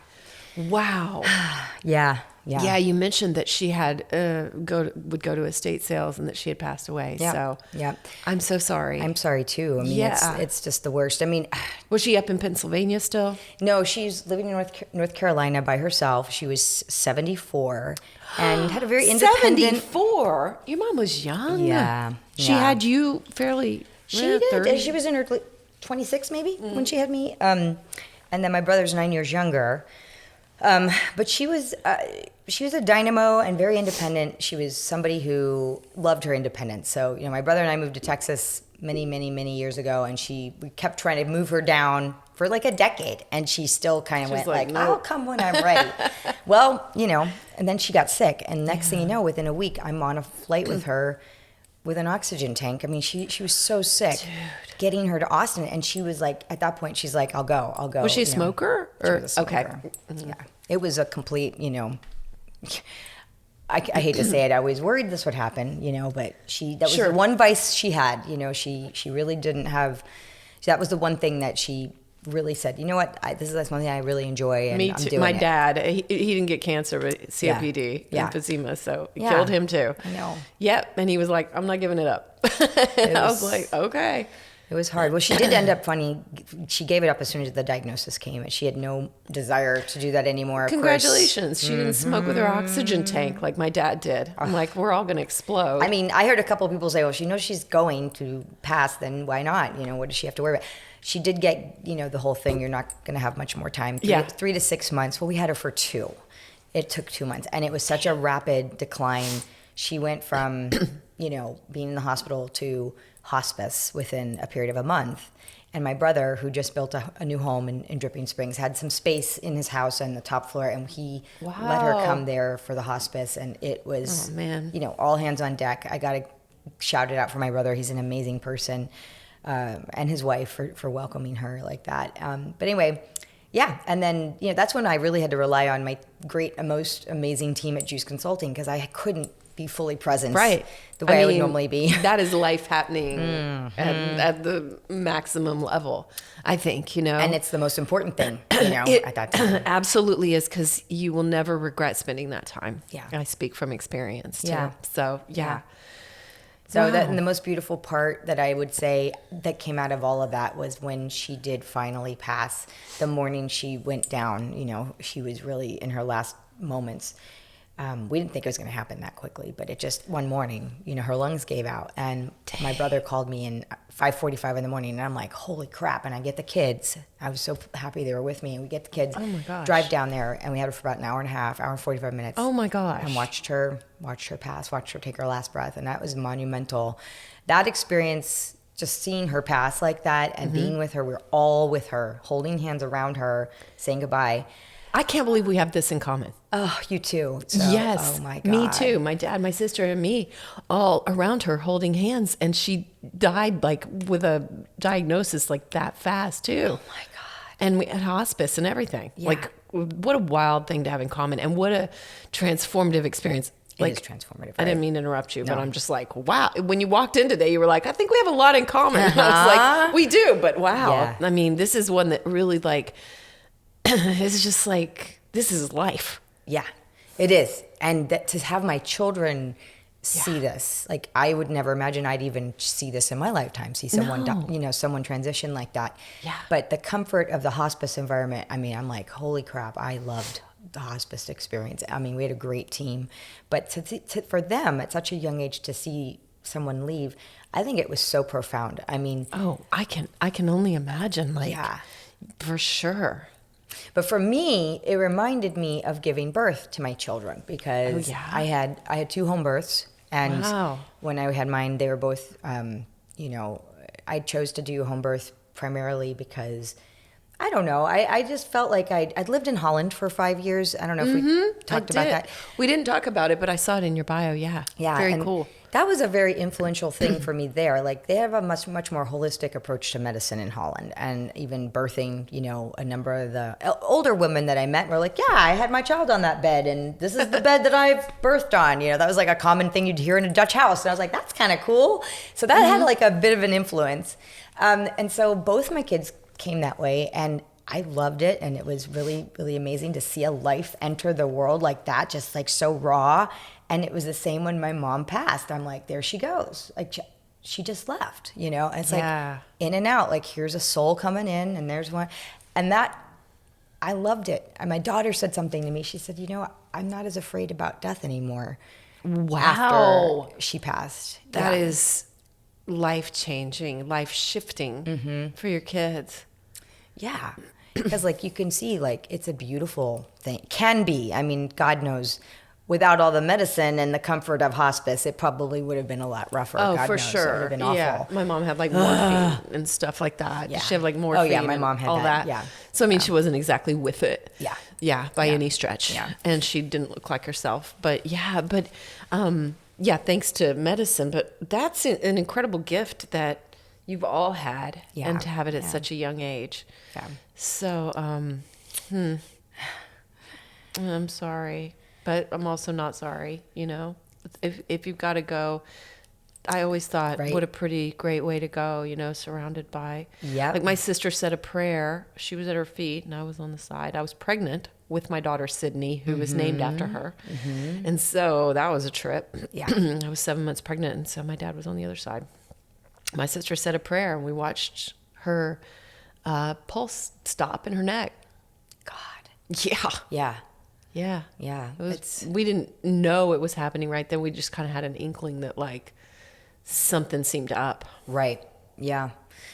Wow. Yeah. Yeah. Yeah, you mentioned that she had would go to estate sales and that she had passed away. Yeah. So Yeah. I'm so sorry. I'm sorry too. I mean, Yeah. it's just the worst. I mean, Was she up in Pennsylvania still? no, she's living in North Carolina by herself. She was 74 and had a very independent. 74? Your mom was young. Yeah. She yeah. had you fairly. She did. 30. She was in her 26 maybe when she had me. And then my brother's 9 years younger. But she was a dynamo and very independent. She was somebody who loved her independence. So, my brother and I moved to Texas many, many, many years ago, and we kept trying to move her down for like a decade, and she still kind of went like, I'll come when I'm ready. Well, and then she got sick, and next thing you know, within a week, I'm on a flight with her with an oxygen tank. I mean, she was so sick. Dude. Getting her to Austin, and she was like, at that point, she's like, I'll go. Was she a smoker? She was a smoker. Okay. Yeah. It was a complete, I hate to say it, I was worried this would happen, but that was the one vice she had. She really didn't have, that was the one thing that she really said, you know what, this is something I really enjoy, and Me I'm too. doing My it. dad, he didn't get cancer, but COPD, emphysema, so it killed him too. I know. Yep, and he was like, I'm not giving it up. I was like, okay. It was hard. Well, she did end up she gave it up as soon as the diagnosis came, and she had no desire to do that anymore. Congratulations. She didn't smoke with her oxygen tank like my dad did. I'm like, we're all going to explode. I mean, I heard a couple of people say, well, she knows she's going to pass, then why not? What does she have to worry about? She did get, the whole thing, you're not going to have much more time. 3 to 6 months. Well, we had her for 2. It took 2 months, and it was such a rapid decline. She went from, being in the hospital to hospice within a period of a month. And my brother, who just built a new home in Dripping Springs, had some space in his house on the top floor, and he let her come there for the hospice. And it was, all hands on deck. I got to shout it out for my brother. He's an amazing person, and his wife for welcoming her like that. But anyway, yeah. And then, that's when I really had to rely on my most amazing team at Juice Consulting, because I couldn't be fully present the way I would normally be. That is life happening at the maximum level, I think, And it's the most important thing, at that time. Absolutely is, because you will never regret spending that time. Yeah. I speak from experience, too. Yeah. So, yeah. So and the most beautiful part that I would say that came out of all of that was when she did finally pass. The morning she went down, she was really in her last moments. We didn't think it was going to happen that quickly, but it just one morning, her lungs gave out, and my brother called me in 5:45 in the morning, and I'm like, holy crap. And I get the kids. I was so happy they were with me, and we get the kids, drive down there, and we had her for about an hour and a half, hour and 45 minutes. Oh my gosh. And watched her pass, watched her take her last breath. And that was monumental. That experience, just seeing her pass like that and being with her, we're all with her, holding hands around her, saying goodbye. I can't believe we have this in common. Oh, you too. So, yes. Oh my God. Me too. My dad, my sister, and me all around her holding hands. And she died like with a diagnosis like that fast too. Oh my God. And we had hospice and everything. Yeah. Like, what a wild thing to have in common, and what a transformative experience. It is transformative. Right? I didn't mean to interrupt you, but I'm just like, wow. When you walked in today, you were like, I think we have a lot in common. And I was like, we do, but wow. Yeah. I mean, this is one that really it's just like, this is life. Yeah, it is. And to have my children see this, like, I would never imagine I'd even see this in my lifetime, see someone, someone transition like that. Yeah. But the comfort of the hospice environment, I mean, I'm like, holy crap, I loved the hospice experience. I mean, we had a great team, but for them at such a young age to see someone leave, I think it was so profound. I mean, I can only imagine, for sure. But for me, it reminded me of giving birth to my children, because I had 2 home births, and when I had mine, they were both, I chose to do home birth primarily because, I don't know, I just felt like I'd lived in Holland for 5 years. I don't know if we talked about that. We didn't talk about it, but I saw it in your bio. Yeah. Very cool. That was a very influential thing for me there. Like, they have a much more holistic approach to medicine in Holland, and even birthing, a number of the older women that I met were like, yeah, I had my child on that bed, and this is the bed that I've birthed on. That was like a common thing you'd hear in a Dutch house. And I was like, that's kind of cool. So that had like a bit of an influence. And so both my kids came that way, and I loved it, and it was really, really amazing to see a life enter the world like that, just like so raw. And it was the same when my mom passed. I'm like, there she goes. Like she just left, you know? And it's like in and out, like here's a soul coming in and there's one. And that, I loved it. And my daughter said something to me. She said, you know, I'm not as afraid about death anymore. Wow. After she passed. That is life-changing, life-shifting for your kids. Yeah. Because like you can see, like it's a beautiful thing. Can be. I mean, God knows, without all the medicine and the comfort of hospice, it probably would have been a lot rougher. Oh, God for knows. sure. It would have been awful. Yeah. My mom had like morphine and stuff like that. Yeah. She had like morphine. Oh yeah, my mom had all that. that. Yeah. So I mean, she wasn't exactly with it. Yeah. Yeah, by any stretch. Yeah. And she didn't look like herself. But yeah, thanks to medicine. But that's an incredible gift that you've all had, and to have it at such a young age. Yeah. So, I'm sorry, but I'm also not sorry. You know, if you've got to go, I always thought, what a pretty great way to go. You know, surrounded by, like my sister said a prayer. She was at her feet, and I was on the side. I was pregnant with my daughter Sydney, who was named after her, and so that was a trip. Yeah, I was 7 months pregnant, and so my dad was on the other side. My sister said a prayer, and we watched her pulse stop in her neck. God. Yeah. Yeah. Yeah. Yeah. We didn't know it was happening right then. We just kind of had an inkling that like something seemed up. Right. Yeah.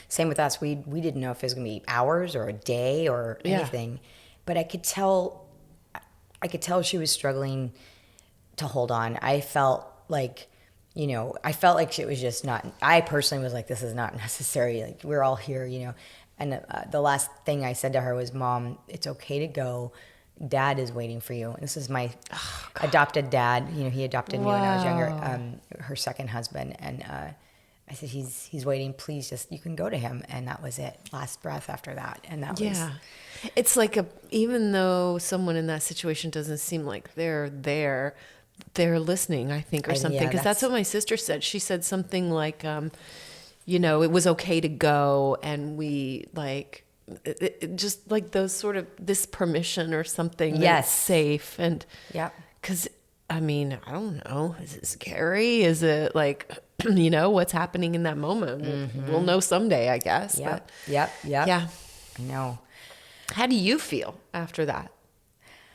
Same with us. We didn't know if it was going to be hours or a day or anything, but I could tell she was struggling to hold on. I felt like, you know, it was just not, I personally was like, this is not necessary. Like we're all here, you know? And the last thing I said to her was, Mom, it's okay to go. Dad is waiting for you. And this is my adopted dad. You know, he adopted me when I was younger, her second husband. And I said, he's waiting. Please just, you can go to him. And that was it. Last breath after that. And that was. It's like even though someone in that situation doesn't seem like they're there, they're listening, I think, or something. Because that's what my sister said. She said something like, you know, it was okay to go. And we like, it just like those sort of this permission or something that's safe. And because I mean, I don't know, is it scary? Is it like, you know, what's happening in that moment? We'll know someday, I guess. Yep. But, Yeah. I know. How do you feel after that?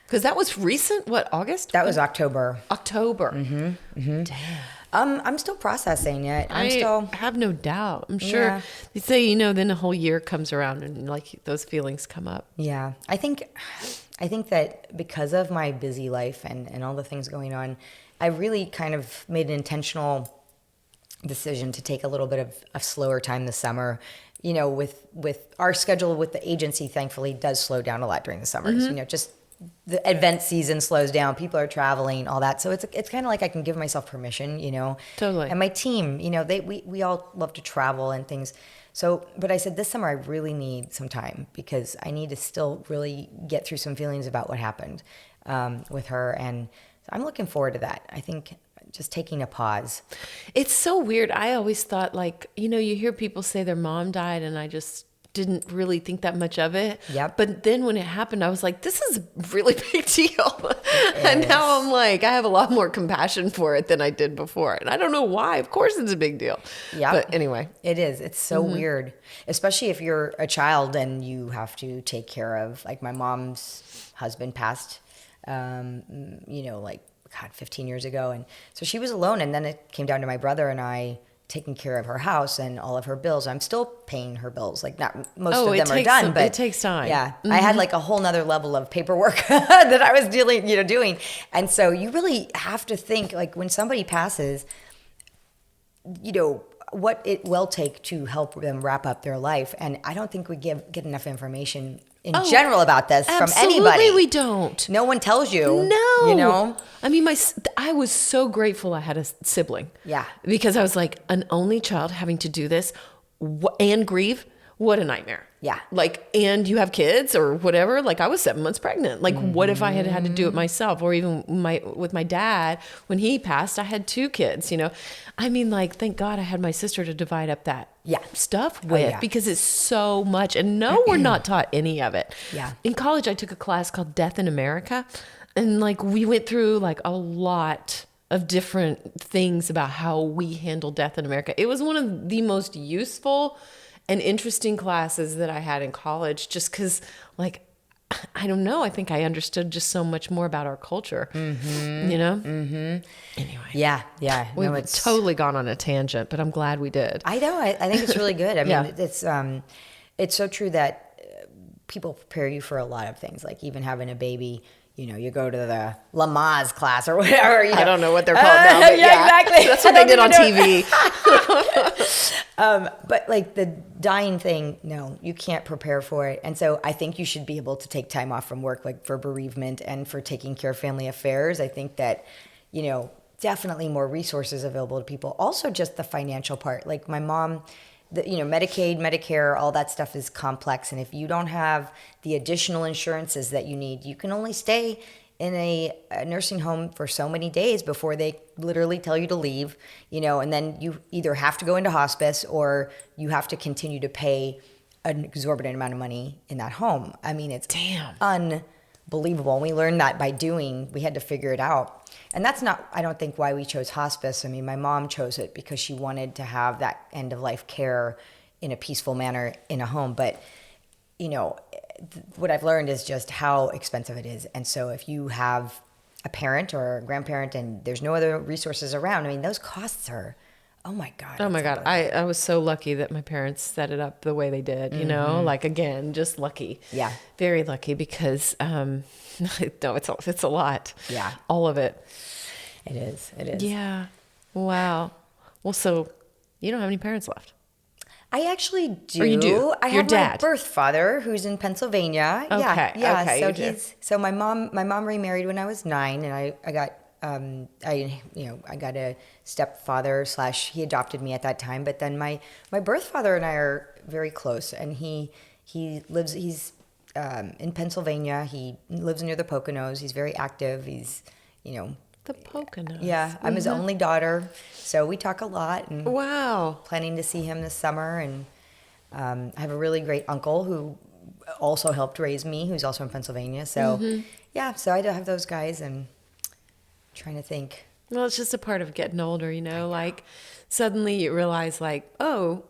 Because that was recent. What, August? That was October. Damn. I'm still processing it. I have no doubt. I'm sure they say, you know, then a whole year comes around and like those feelings come up. Yeah. I think that because of my busy life and all the things going on, I really kind of made an intentional decision to take a little bit of a slower time this summer. You know, with our schedule with the agency, thankfully, does slow down a lot during the summers. You know, just the event season slows down. People are traveling, all that. So it's kind of like I can give myself permission, you know. Totally. And my team, you know, we all love to travel and things. So, but I said this summer I really need some time because I need to still really get through some feelings about what happened with her. And I'm looking forward to that. I think just taking a pause. It's so weird. I always thought like, you know, you hear people say their mom died and I just didn't really think that much of it. Yep. But then when it happened, I was like, this is a really big deal. And now I'm like, I have a lot more compassion for it than I did before. And I don't know why. Of course it's a big deal. Yeah. But anyway. It is. It's so weird, especially if you're a child and you have to take care of, like my mom's husband passed, you know, like, God, 15 years ago. And so she was alone. And then it came down to my brother and I taking care of her house and all of her bills. I'm still paying her bills. Like not most of them are done, but it takes time. Yeah. I had like a whole nother level of paperwork that I was doing. And so you really have to think like when somebody passes, you know, what it will take to help them wrap up their life. And I don't think we get enough information in general about this from anybody. Absolutely, we don't. No one tells you. No. You know? I mean, I was so grateful I had a sibling. Yeah. Because I was like, an only child having to do this and grieve, what a nightmare. Yeah. Like, and you have kids or whatever. Like, I was 7 months pregnant. Like, what if I had had to do it myself? Or even with my dad, when he passed, I had 2 kids, you know? I mean, like, thank God I had my sister to divide up that stuff with, because it's so much. And no, we're not taught any of it. Yeah. In college, I took a class called Death in America. And like, we went through like a lot of different things about how we handle death in America. It was one of the most useful and interesting classes that I had in college, just because, like, I don't know, I think I understood just so much more about our culture, you know? Anyway. Yeah. We've totally gone on a tangent, but I'm glad we did. I know. I think it's really good. I mean, it's so true that people prepare you for a lot of things, like even having a baby. You know, you go to the Lamaze class or whatever. You know. I don't know what they're called now. But exactly. That's what they did on TV. But like the dying thing, no, you can't prepare for it. And so I think you should be able to take time off from work, like for bereavement and for taking care of family affairs. I think that, you know, definitely more resources available to people. Also just the financial part. Like my mom, you know, Medicaid, Medicare, all that stuff is complex. And if you don't have the additional insurances that you need, you can only stay in a nursing home for so many days before they literally tell you to leave, you know, and then you either have to go into hospice or you have to continue to pay an exorbitant amount of money in that home. I mean, it's unbelievable. And we learned that we had to figure it out. And that's not, I don't think, why we chose hospice. I mean, my mom chose it because she wanted to have that end of life care in a peaceful manner in a home. But, you know, what I've learned is just how expensive it is. And so if you have a parent or a grandparent and there's no other resources around, I mean, those costs are, oh my God. Oh my God. I was so lucky that my parents set it up the way they did, you know, like, again, just lucky. Yeah. Very lucky because, no, it's a lot. Yeah. All of it. It is. Yeah. Wow. Well, so you don't have any parents left. I actually do. Or you do. I Your have dad. my birth father who's in Pennsylvania. Okay. Yeah. Okay, So you do. so my mom remarried when I was 9, and I got I got a stepfather / he adopted me at that time. But then my birth father and I are very close, and he's in Pennsylvania. He lives near the Poconos. He's very active. He's, you know. The Poconos. Yeah, I'm his only daughter, so we talk a lot. And wow. Planning to see him this summer, and I have a really great uncle who also helped raise me, who's also in Pennsylvania. So yeah, so I do have those guys, and trying to think. Well, it's just a part of getting older, you know, like suddenly you realize like, oh,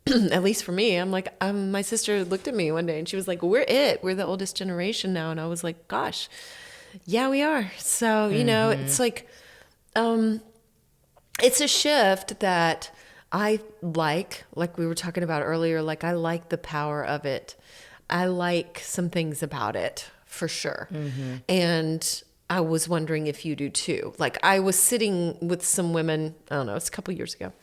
at least for me, I'm like, my sister looked at me one day and she was like, we're the oldest generation now. And I was like, gosh, yeah, we are. So, you know, it's like, it's a shift that I like we were talking about earlier, like I like the power of it. I like some things about it for sure. And I was wondering if you do too. Like I was sitting with some women, I don't know, it's a couple years ago.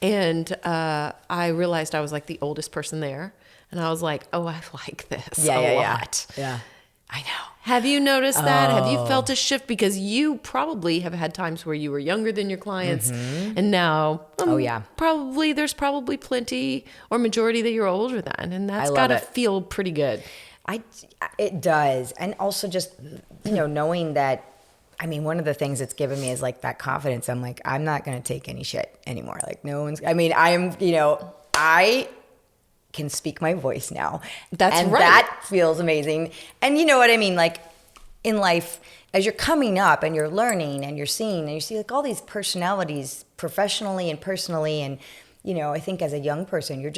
And I realized I was like the oldest person there. And I was like, oh, I like this a lot. Yeah. I know. Have you noticed that? Have you felt a shift? Because you probably have had times where you were younger than your clients. And now, there's probably plenty or majority that you're older than. And that's got to feel pretty good. It does. And also just, you know, knowing that, I mean, one of the things it's given me is like that confidence. I'm like, I'm not going to take any shit anymore. Like I can speak my voice now. That's right. That feels amazing. And you know what I mean? Like in life, as you're coming up and you're learning and you're seeing, and you see like all these personalities professionally and personally. And, you know, I think as a young person, you're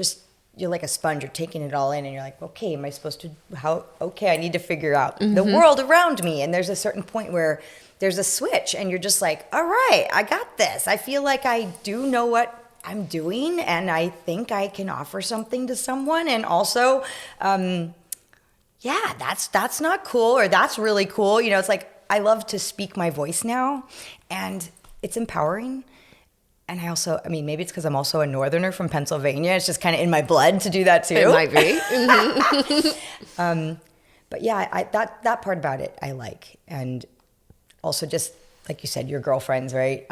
like a sponge. You're taking it all in and you're like, okay, am I supposed to, I need to figure out the world around me. And there's a certain point where there's a switch and you're just like, all right, I got this. I feel like I do know what I'm doing, and I think I can offer something to someone. And also, that's not cool, or that's really cool. You know, it's like, I love to speak my voice now, and it's empowering. And I also, I mean, maybe it's because I'm also a northerner from Pennsylvania. It's just kind of in my blood to do that too. It might be. But yeah, that part about it I like. And also just, like you said, your girlfriends, right?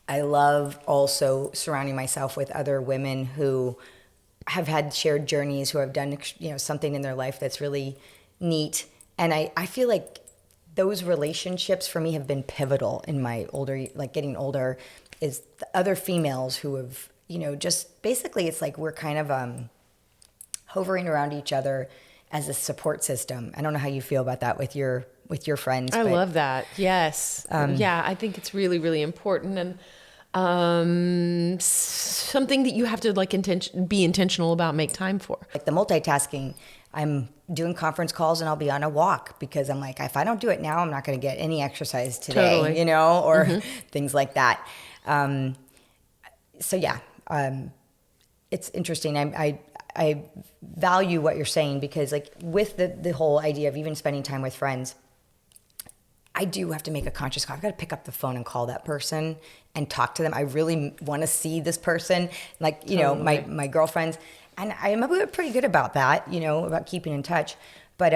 I love also surrounding myself with other women who have had shared journeys, who have done, you know, something in their life that's really neat. And I feel like those relationships for me have been pivotal in my older, like getting older, is the other females who have, you know, just basically it's like we're kind of hovering around each other as a support system. I don't know how you feel about that with your friends. I love that. Yes. Yeah, I think it's really, really important. And something that you have to like be intentional about, make time for. Like the multitasking, I'm doing conference calls and I'll be on a walk because I'm like, if I don't do it now, I'm not going to get any exercise today, Totally. you know, or things like that. So yeah, it's interesting. I value what you're saying because like with the whole idea of even spending time with friends, I do have to make a conscious call. I've got to pick up the phone and call that person and talk to them. I really want to see this person, like, you know, my girlfriends. And I'm pretty good about that, you know, about keeping in touch. But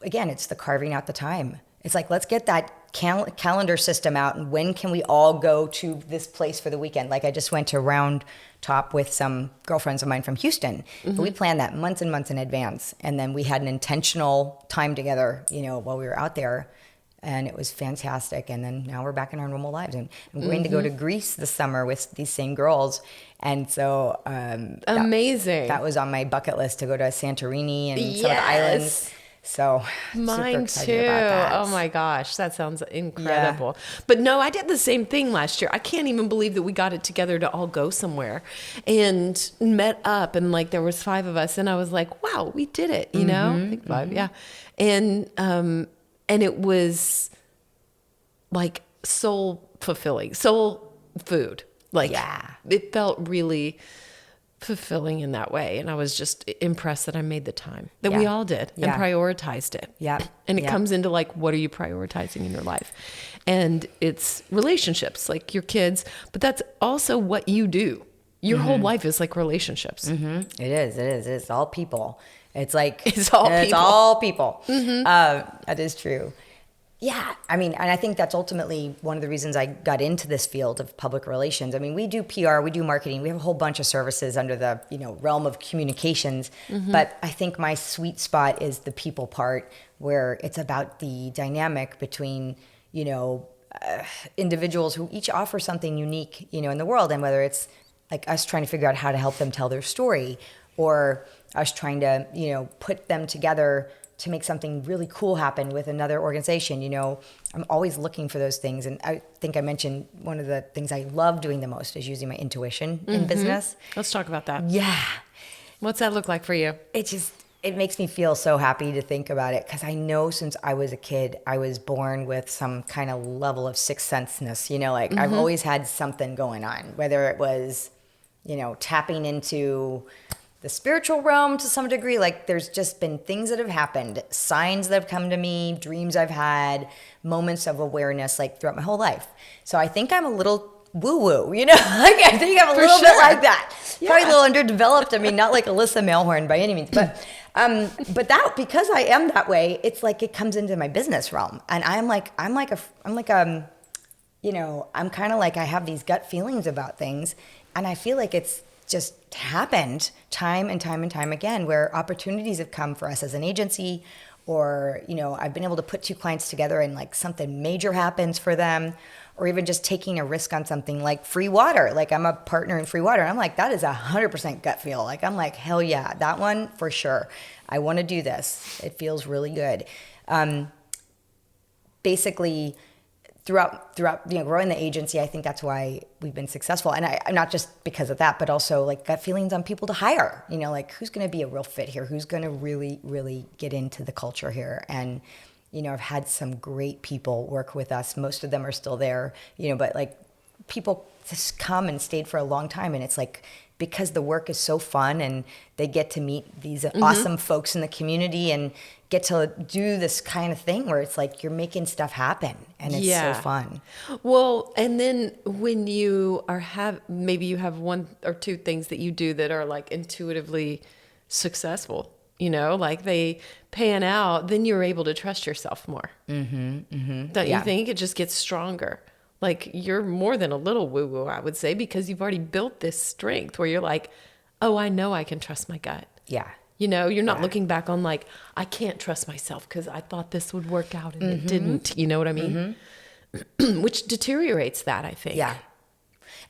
again, it's the carving out the time. It's like, let's get that calendar system out. And when can we all go to this place for the weekend? Like I just went to Round Top with some girlfriends of mine from Houston. But we planned that months and months in advance. And then we had an intentional time together, you know, while we were out there. And it was fantastic. And then now we're back in our normal lives. And I'm going to go to Greece this summer with these same girls. And so amazing. That was on my bucket list, to go to Santorini and some of the islands. So mine super too. excited about that. Oh my gosh, that sounds incredible. Yeah. But no, I did the same thing last year. I can't even believe that we got it together to all go somewhere and met up, and like there was 5 of us, and I was like, wow, we did it, you know? I think 5, yeah. And it was like soul fulfilling, soul food. Like it felt really fulfilling in that way. And I was just impressed that I made the time, that we all did, and prioritized it. Yeah. And it comes into like, what are you prioritizing in your life? And it's relationships, like your kids, but that's also what you do. Your whole life is like relationships. It is. It's all people. It's like, it's all people. That is true. Yeah. I mean, and I think that's ultimately one of the reasons I got into this field of public relations. I mean, we do PR, we do marketing, we have a whole bunch of services under the, you know, realm of communications. But I think my sweet spot is the people part, where it's about the dynamic between, you know, individuals who each offer something unique, you know, in the world. And whether it's like us trying to figure out how to help them tell their story, or us trying to, you know, put them together to make something really cool happen with another organization. You know, I'm always looking for those things. And I think I mentioned one of the things I love doing the most is using my intuition in business. Let's talk about that. Yeah. What's that look like for you? It makes me feel so happy to think about it, because I know since I was a kid, I was born with some kind of level of sixth sense-ness. You know, like I've always had something going on, whether it was, you know, tapping into the spiritual realm to some degree. Like there's just been things that have happened, signs that have come to me, dreams I've had, moments of awareness, like throughout my whole life. So I think I'm a little woo-woo, you know? Like I think I'm a little bit like that. Yeah. Probably a little underdeveloped. I mean, not like Alyssa Mailhorn by any means, but that, because I am that way, it's like it comes into my business realm. And I'm you know, I'm kind of like, I have these gut feelings about things, and I feel like it's just happened time and time and time again, where opportunities have come for us as an agency, or, you know, I've been able to put 2 clients together and like something major happens for them, or even just taking a risk on something like free water. Like I'm a partner in free water, and I'm like, that is 100% gut feel. Like I'm like, hell yeah, that one for sure. I want to do this. It feels really good. Basically, throughout, you know, growing the agency, I think that's why we've been successful. And I'm not just because of that, but also like gut feelings on people to hire, you know, like who's going to be a real fit here? Who's going to really, really get into the culture here? And, you know, I've had some great people work with us. Most of them are still there, you know, but like people just come and stayed for a long time. And it's like, because the work is so fun and they get to meet these awesome folks in the community and get to do this kind of thing where it's like you're making stuff happen, and it's so fun. Well, and then when you maybe you have 1 or 2 things that you do that are like intuitively successful, you know, like they pan out, then you're able to trust yourself more. Don't you think? It just gets stronger. Like you're more than a little woo-woo, I would say, because you've already built this strength where you're like, oh, I know I can trust my gut. Yeah. You know, you're not looking back on like, I can't trust myself because I thought this would work out and it didn't. You know what I mean? Which deteriorates that, I think. Yeah.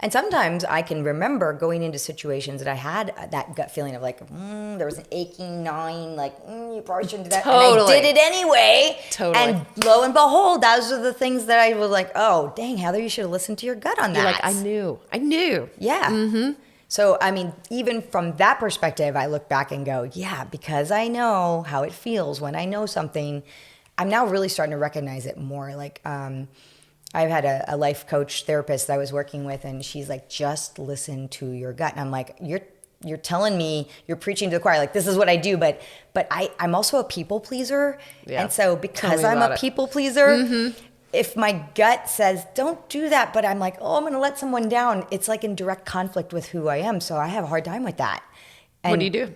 And sometimes I can remember going into situations that I had that gut feeling of like, there was an aching gnawing, like, you probably shouldn't do that. Totally. And I did it anyway. Totally. And lo and behold, those are the things that I was like, oh, dang, Heather, you should have listened to your gut on that. You're like, I knew. Yeah. So, I mean, even from that perspective, I look back and go, yeah, because I know how it feels when I know something, I'm now really starting to recognize it more. Like, I've had a life coach therapist that I was working with, and she's like, just listen to your gut. And I'm like, you're telling me, you're preaching to the choir, like, this is what I do, but I'm also a people pleaser. Yeah. And so because I'm a people pleaser, if my gut says, don't do that, but I'm like, oh, I'm going to let someone down, it's like in direct conflict with who I am. So I have a hard time with that. And What do you do?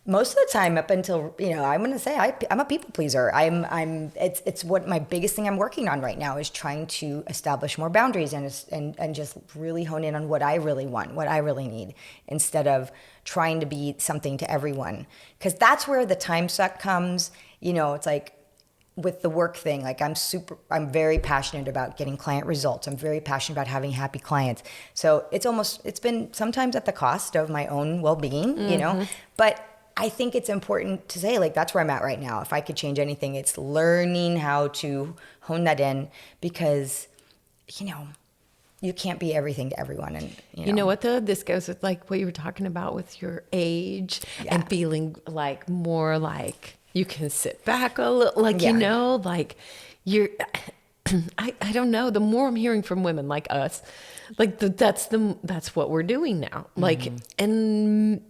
most of the time, up until, I'm going to say I'm a people pleaser. It's what my biggest thing I'm working on right now is trying to establish more boundaries and just really hone in on what I really want, what I really need, instead of trying to be something to everyone. Because that's where the time suck comes. It's like with the work thing, like I'm very passionate about getting client results. I'm very passionate about having happy clients. So it's been sometimes at the cost of my own well-being, but I think it's important to say, like, that's where I'm at right now. If I could change anything, it's learning how to hone that in, because, you can't be everything to everyone. And you know what though? This goes with like what you were talking about with your age and feeling like more like you can sit back a little, like, like you're, I don't know. The more I'm hearing from women like us, like that's what we're doing now. Like, and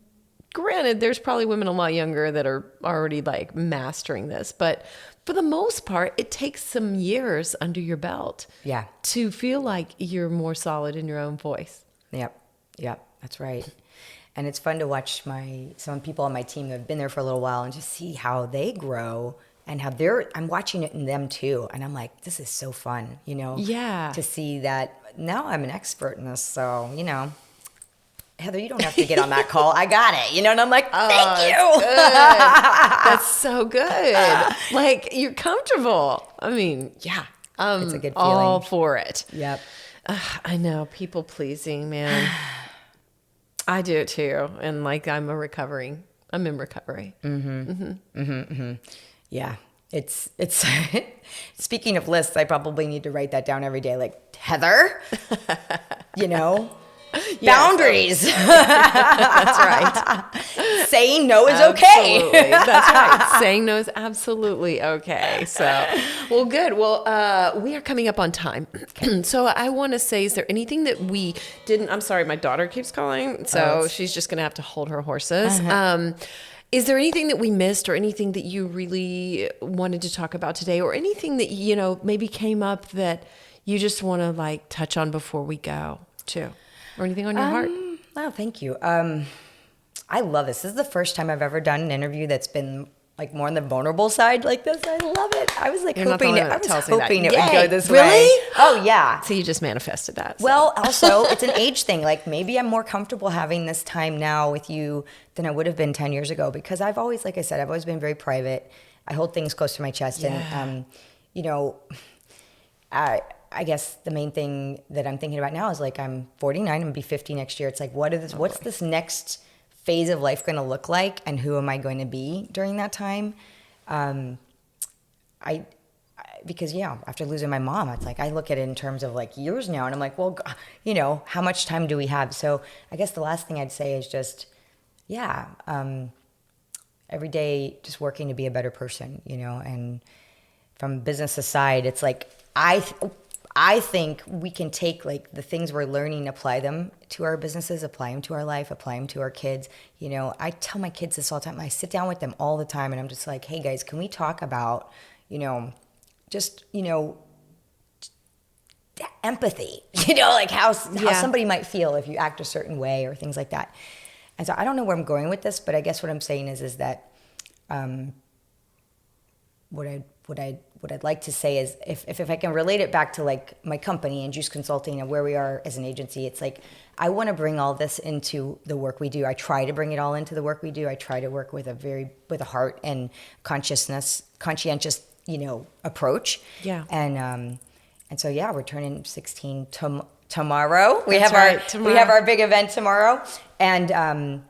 granted, there's probably women a lot younger that are already like mastering this, but for the most part, it takes some years under your belt to feel like you're more solid in your own voice. Yep, that's right. And it's fun to watch some people on my team that have been there for a little while and just see how they grow and how I'm watching it in them too. And I'm like, this is so fun, to see that now I'm an expert in this. So, Heather, you don't have to get on that call. I got it. And I'm like, thank you. That's so good. Like, you're comfortable. I mean, yeah. It's a good feeling. All for it. Yep. I know. People pleasing, man. I do it too. And like, I'm in recovery. Yeah. It's speaking of lists, I probably need to write that down every day. Like, Heather, boundaries. That's right. Saying no is okay. That's right. Saying no is absolutely okay. So, well, good. Well, we are coming up on time. So I want to say, is there anything that we didn't, I'm sorry, my daughter keeps calling. So she's just going to have to hold her horses. Is there anything that we missed or anything that you really wanted to talk about today, or anything that, maybe came up that you just want to like touch on before we go too? Or anything on your heart? Oh, thank you. I love this. This is the first time I've ever done an interview that's been like more on the vulnerable side like this. I love it. I was like hoping it would go this way. Really? Oh, yeah. So you just manifested that. So. Well, also, it's an age thing. Like, maybe I'm more comfortable having this time now with you than I would have been 10 years ago, because I've always, like I said, I've always been very private. I hold things close to my chest. Yeah. And, I guess the main thing that I'm thinking about now is like, I'm 49, I'm gonna be 50 next year. It's like, what's this next phase of life going to look like, and who am I going to be during that time? Because after losing my mom, it's like I look at it in terms of like years now, and I'm like, well, how much time do we have? So I guess the last thing I'd say is just, every day just working to be a better person, and from business aside, it's like I think we can take like the things we're learning, apply them to our businesses, apply them to our life, apply them to our kids. I tell my kids this all the time. I sit down with them all the time, and I'm just like, hey guys, can we talk about, empathy, like how somebody might feel if you act a certain way or things like that. And so I don't know where I'm going with this, but I guess what I'm saying is that, what I'd like to say is if I can relate it back to like my company and Juice Consulting and where we are as an agency, it's like I want to bring all this into the work we do. I try to bring it all into the work we do. I try to work with a heart and conscientious, approach. Yeah. And so we're turning 16 tomorrow. We That's have right, tomorrow. we have our big event tomorrow, and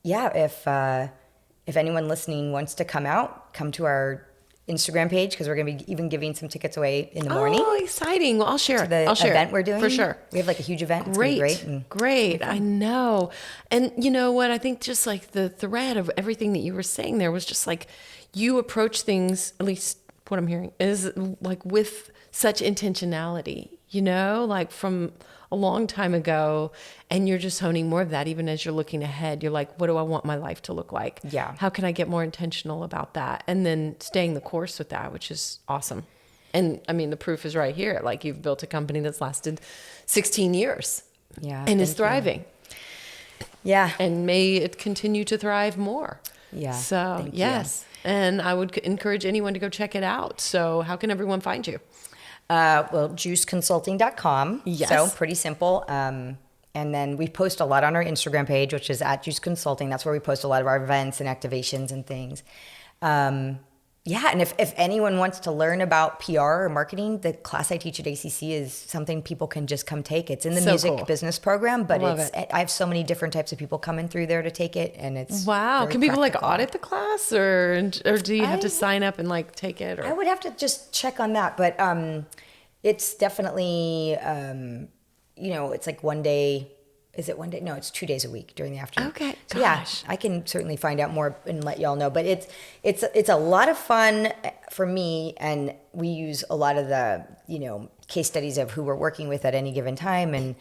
if anyone listening wants to come to our Instagram page, because we're going to be even giving some tickets away in the morning. Oh, exciting. Well, I'll share it. The I'll share event it. we're doing. For sure. We have like a huge event. It's Great. gonna be great. Great. I know. And you know what? I think just like the thread of everything that you were saying there was just like you approach things, at least what I'm hearing, is like with such intentionality, like from a long time ago, and you're just honing more of that even as you're looking ahead. You're like, what do I want my life to look like? Yeah. How can I get more intentional about that? And then staying the course with that, which is awesome. And I mean, the proof is right here. Like you've built a company that's lasted 16 years. Yeah. And is thriving. Yeah. And may it continue to thrive more. Yeah. So, Thank you. yes. And I would encourage anyone to go check it out. So, how can everyone find you? Juiceconsulting.com. Yes. So pretty simple. And then we post a lot on our Instagram page, which is at Juice Consulting. That's where we post a lot of our events and activations and things. And if anyone wants to learn about PR or marketing, the class I teach at ACC is something people can just come take. It's in the music business program, but I have so many different types of people coming through there to take it, and it's wow. Can people like audit the class, or do you have to sign up and like take it? Or? I would have to just check on that, but it's definitely it's like one day. Is it one day? No, it's 2 days a week during the afternoon. Okay. So I can certainly find out more and let y'all know. But it's a lot of fun for me, and we use a lot of the case studies of who we're working with at any given time, and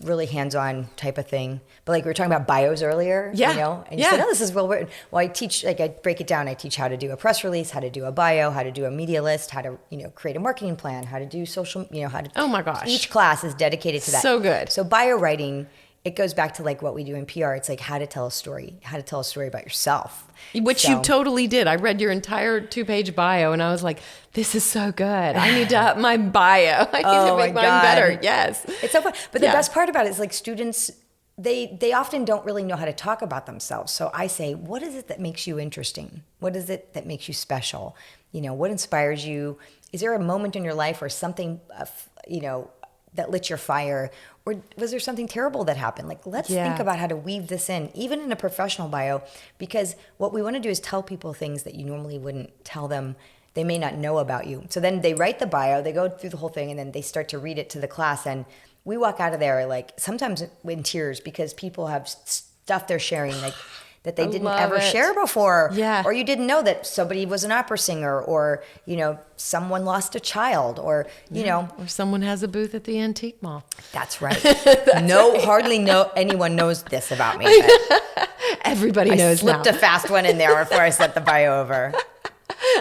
really hands-on type of thing. But like we were talking about bios earlier, and you said, oh, this is well written. Well, I teach, like I break it down. I teach how to do a press release, how to do a bio, how to do a media list, how to, create a marketing plan, how to do social, how to. Oh my gosh. Each class is dedicated to that. So good. So bio writing, it goes back to like what we do in PR. It's like how to tell a story about yourself. Which you totally did. I read your entire 2-page bio and I was like, this is so good. I need to up my bio. I need to make mine better. Yes. It's so fun. But the best part about it is like students, they often don't really know how to talk about themselves. So I say, what is it that makes you interesting? What is it that makes you special? What inspires you? Is there a moment in your life or something, that lit your fire? Or was there something terrible that happened? Like, let's think about how to weave this in, even in a professional bio, because what we want to do is tell people things that you normally wouldn't tell them. They may not know about you. So then they write the bio, they go through the whole thing, and then they start to read it to the class. And we walk out of there like sometimes in tears because people have stuff they're sharing like that they didn't ever share before. Yeah. Or you didn't know that somebody was an opera singer, or, someone lost a child, or, Or someone has a booth at the antique mall. That's right. Hardly anyone knows this about me. But Everybody knows now. I slipped a fast one in there before I sent the bio over.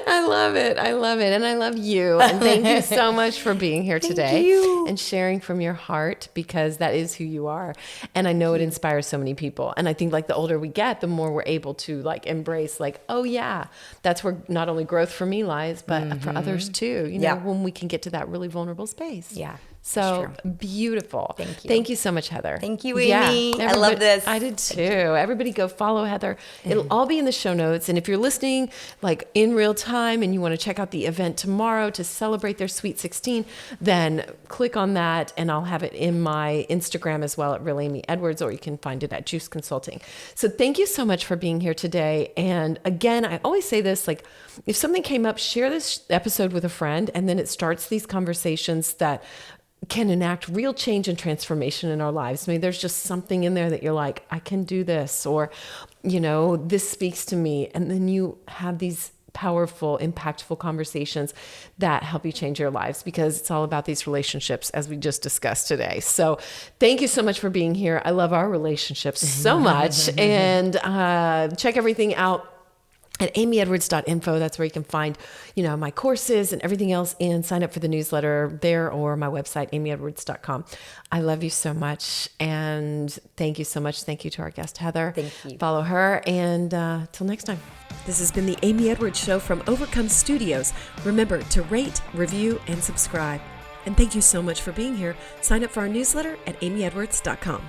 I love it. I love it. And I love you. And thank you so much for being here today. Thank you. And sharing from your heart, because that is who you are. And I know it inspires so many people. And I think like the older we get, the more we're able to like embrace like, oh yeah, that's where not only growth for me lies, but for others too, when we can get to that really vulnerable space. Yeah. So beautiful. Thank you. Thank you so much, Heather. Thank you, Amy. I love this. I did too. Everybody go follow Heather. It'll all be in the show notes. And if you're listening like in real time and you want to check out the event tomorrow to celebrate their Sweet 16, then click on that and I'll have it in my Instagram as well at Real Amy Edwards, or you can find it at Juice Consulting. So thank you so much for being here today. And again, I always say this, like if something came up, share this episode with a friend, and then it starts these conversations that can enact real change and transformation in our lives. Maybe there's just something in there that you're like, I can do this, or, this speaks to me. And then you have these powerful, impactful conversations that help you change your lives, because it's all about these relationships as we just discussed today. So thank you so much for being here. I love our relationships so much. And check everything out at amyedwards.info. That's where you can find, my courses and everything else, and sign up for the newsletter there, or my website, amyedwards.com. I love you so much. And thank you so much. Thank you to our guest, Heather. Thank you. Follow her. And till next time. This has been the Amy Edwards Show from Overcome Studios. Remember to rate, review, and subscribe. And thank you so much for being here. Sign up for our newsletter at amyedwards.com.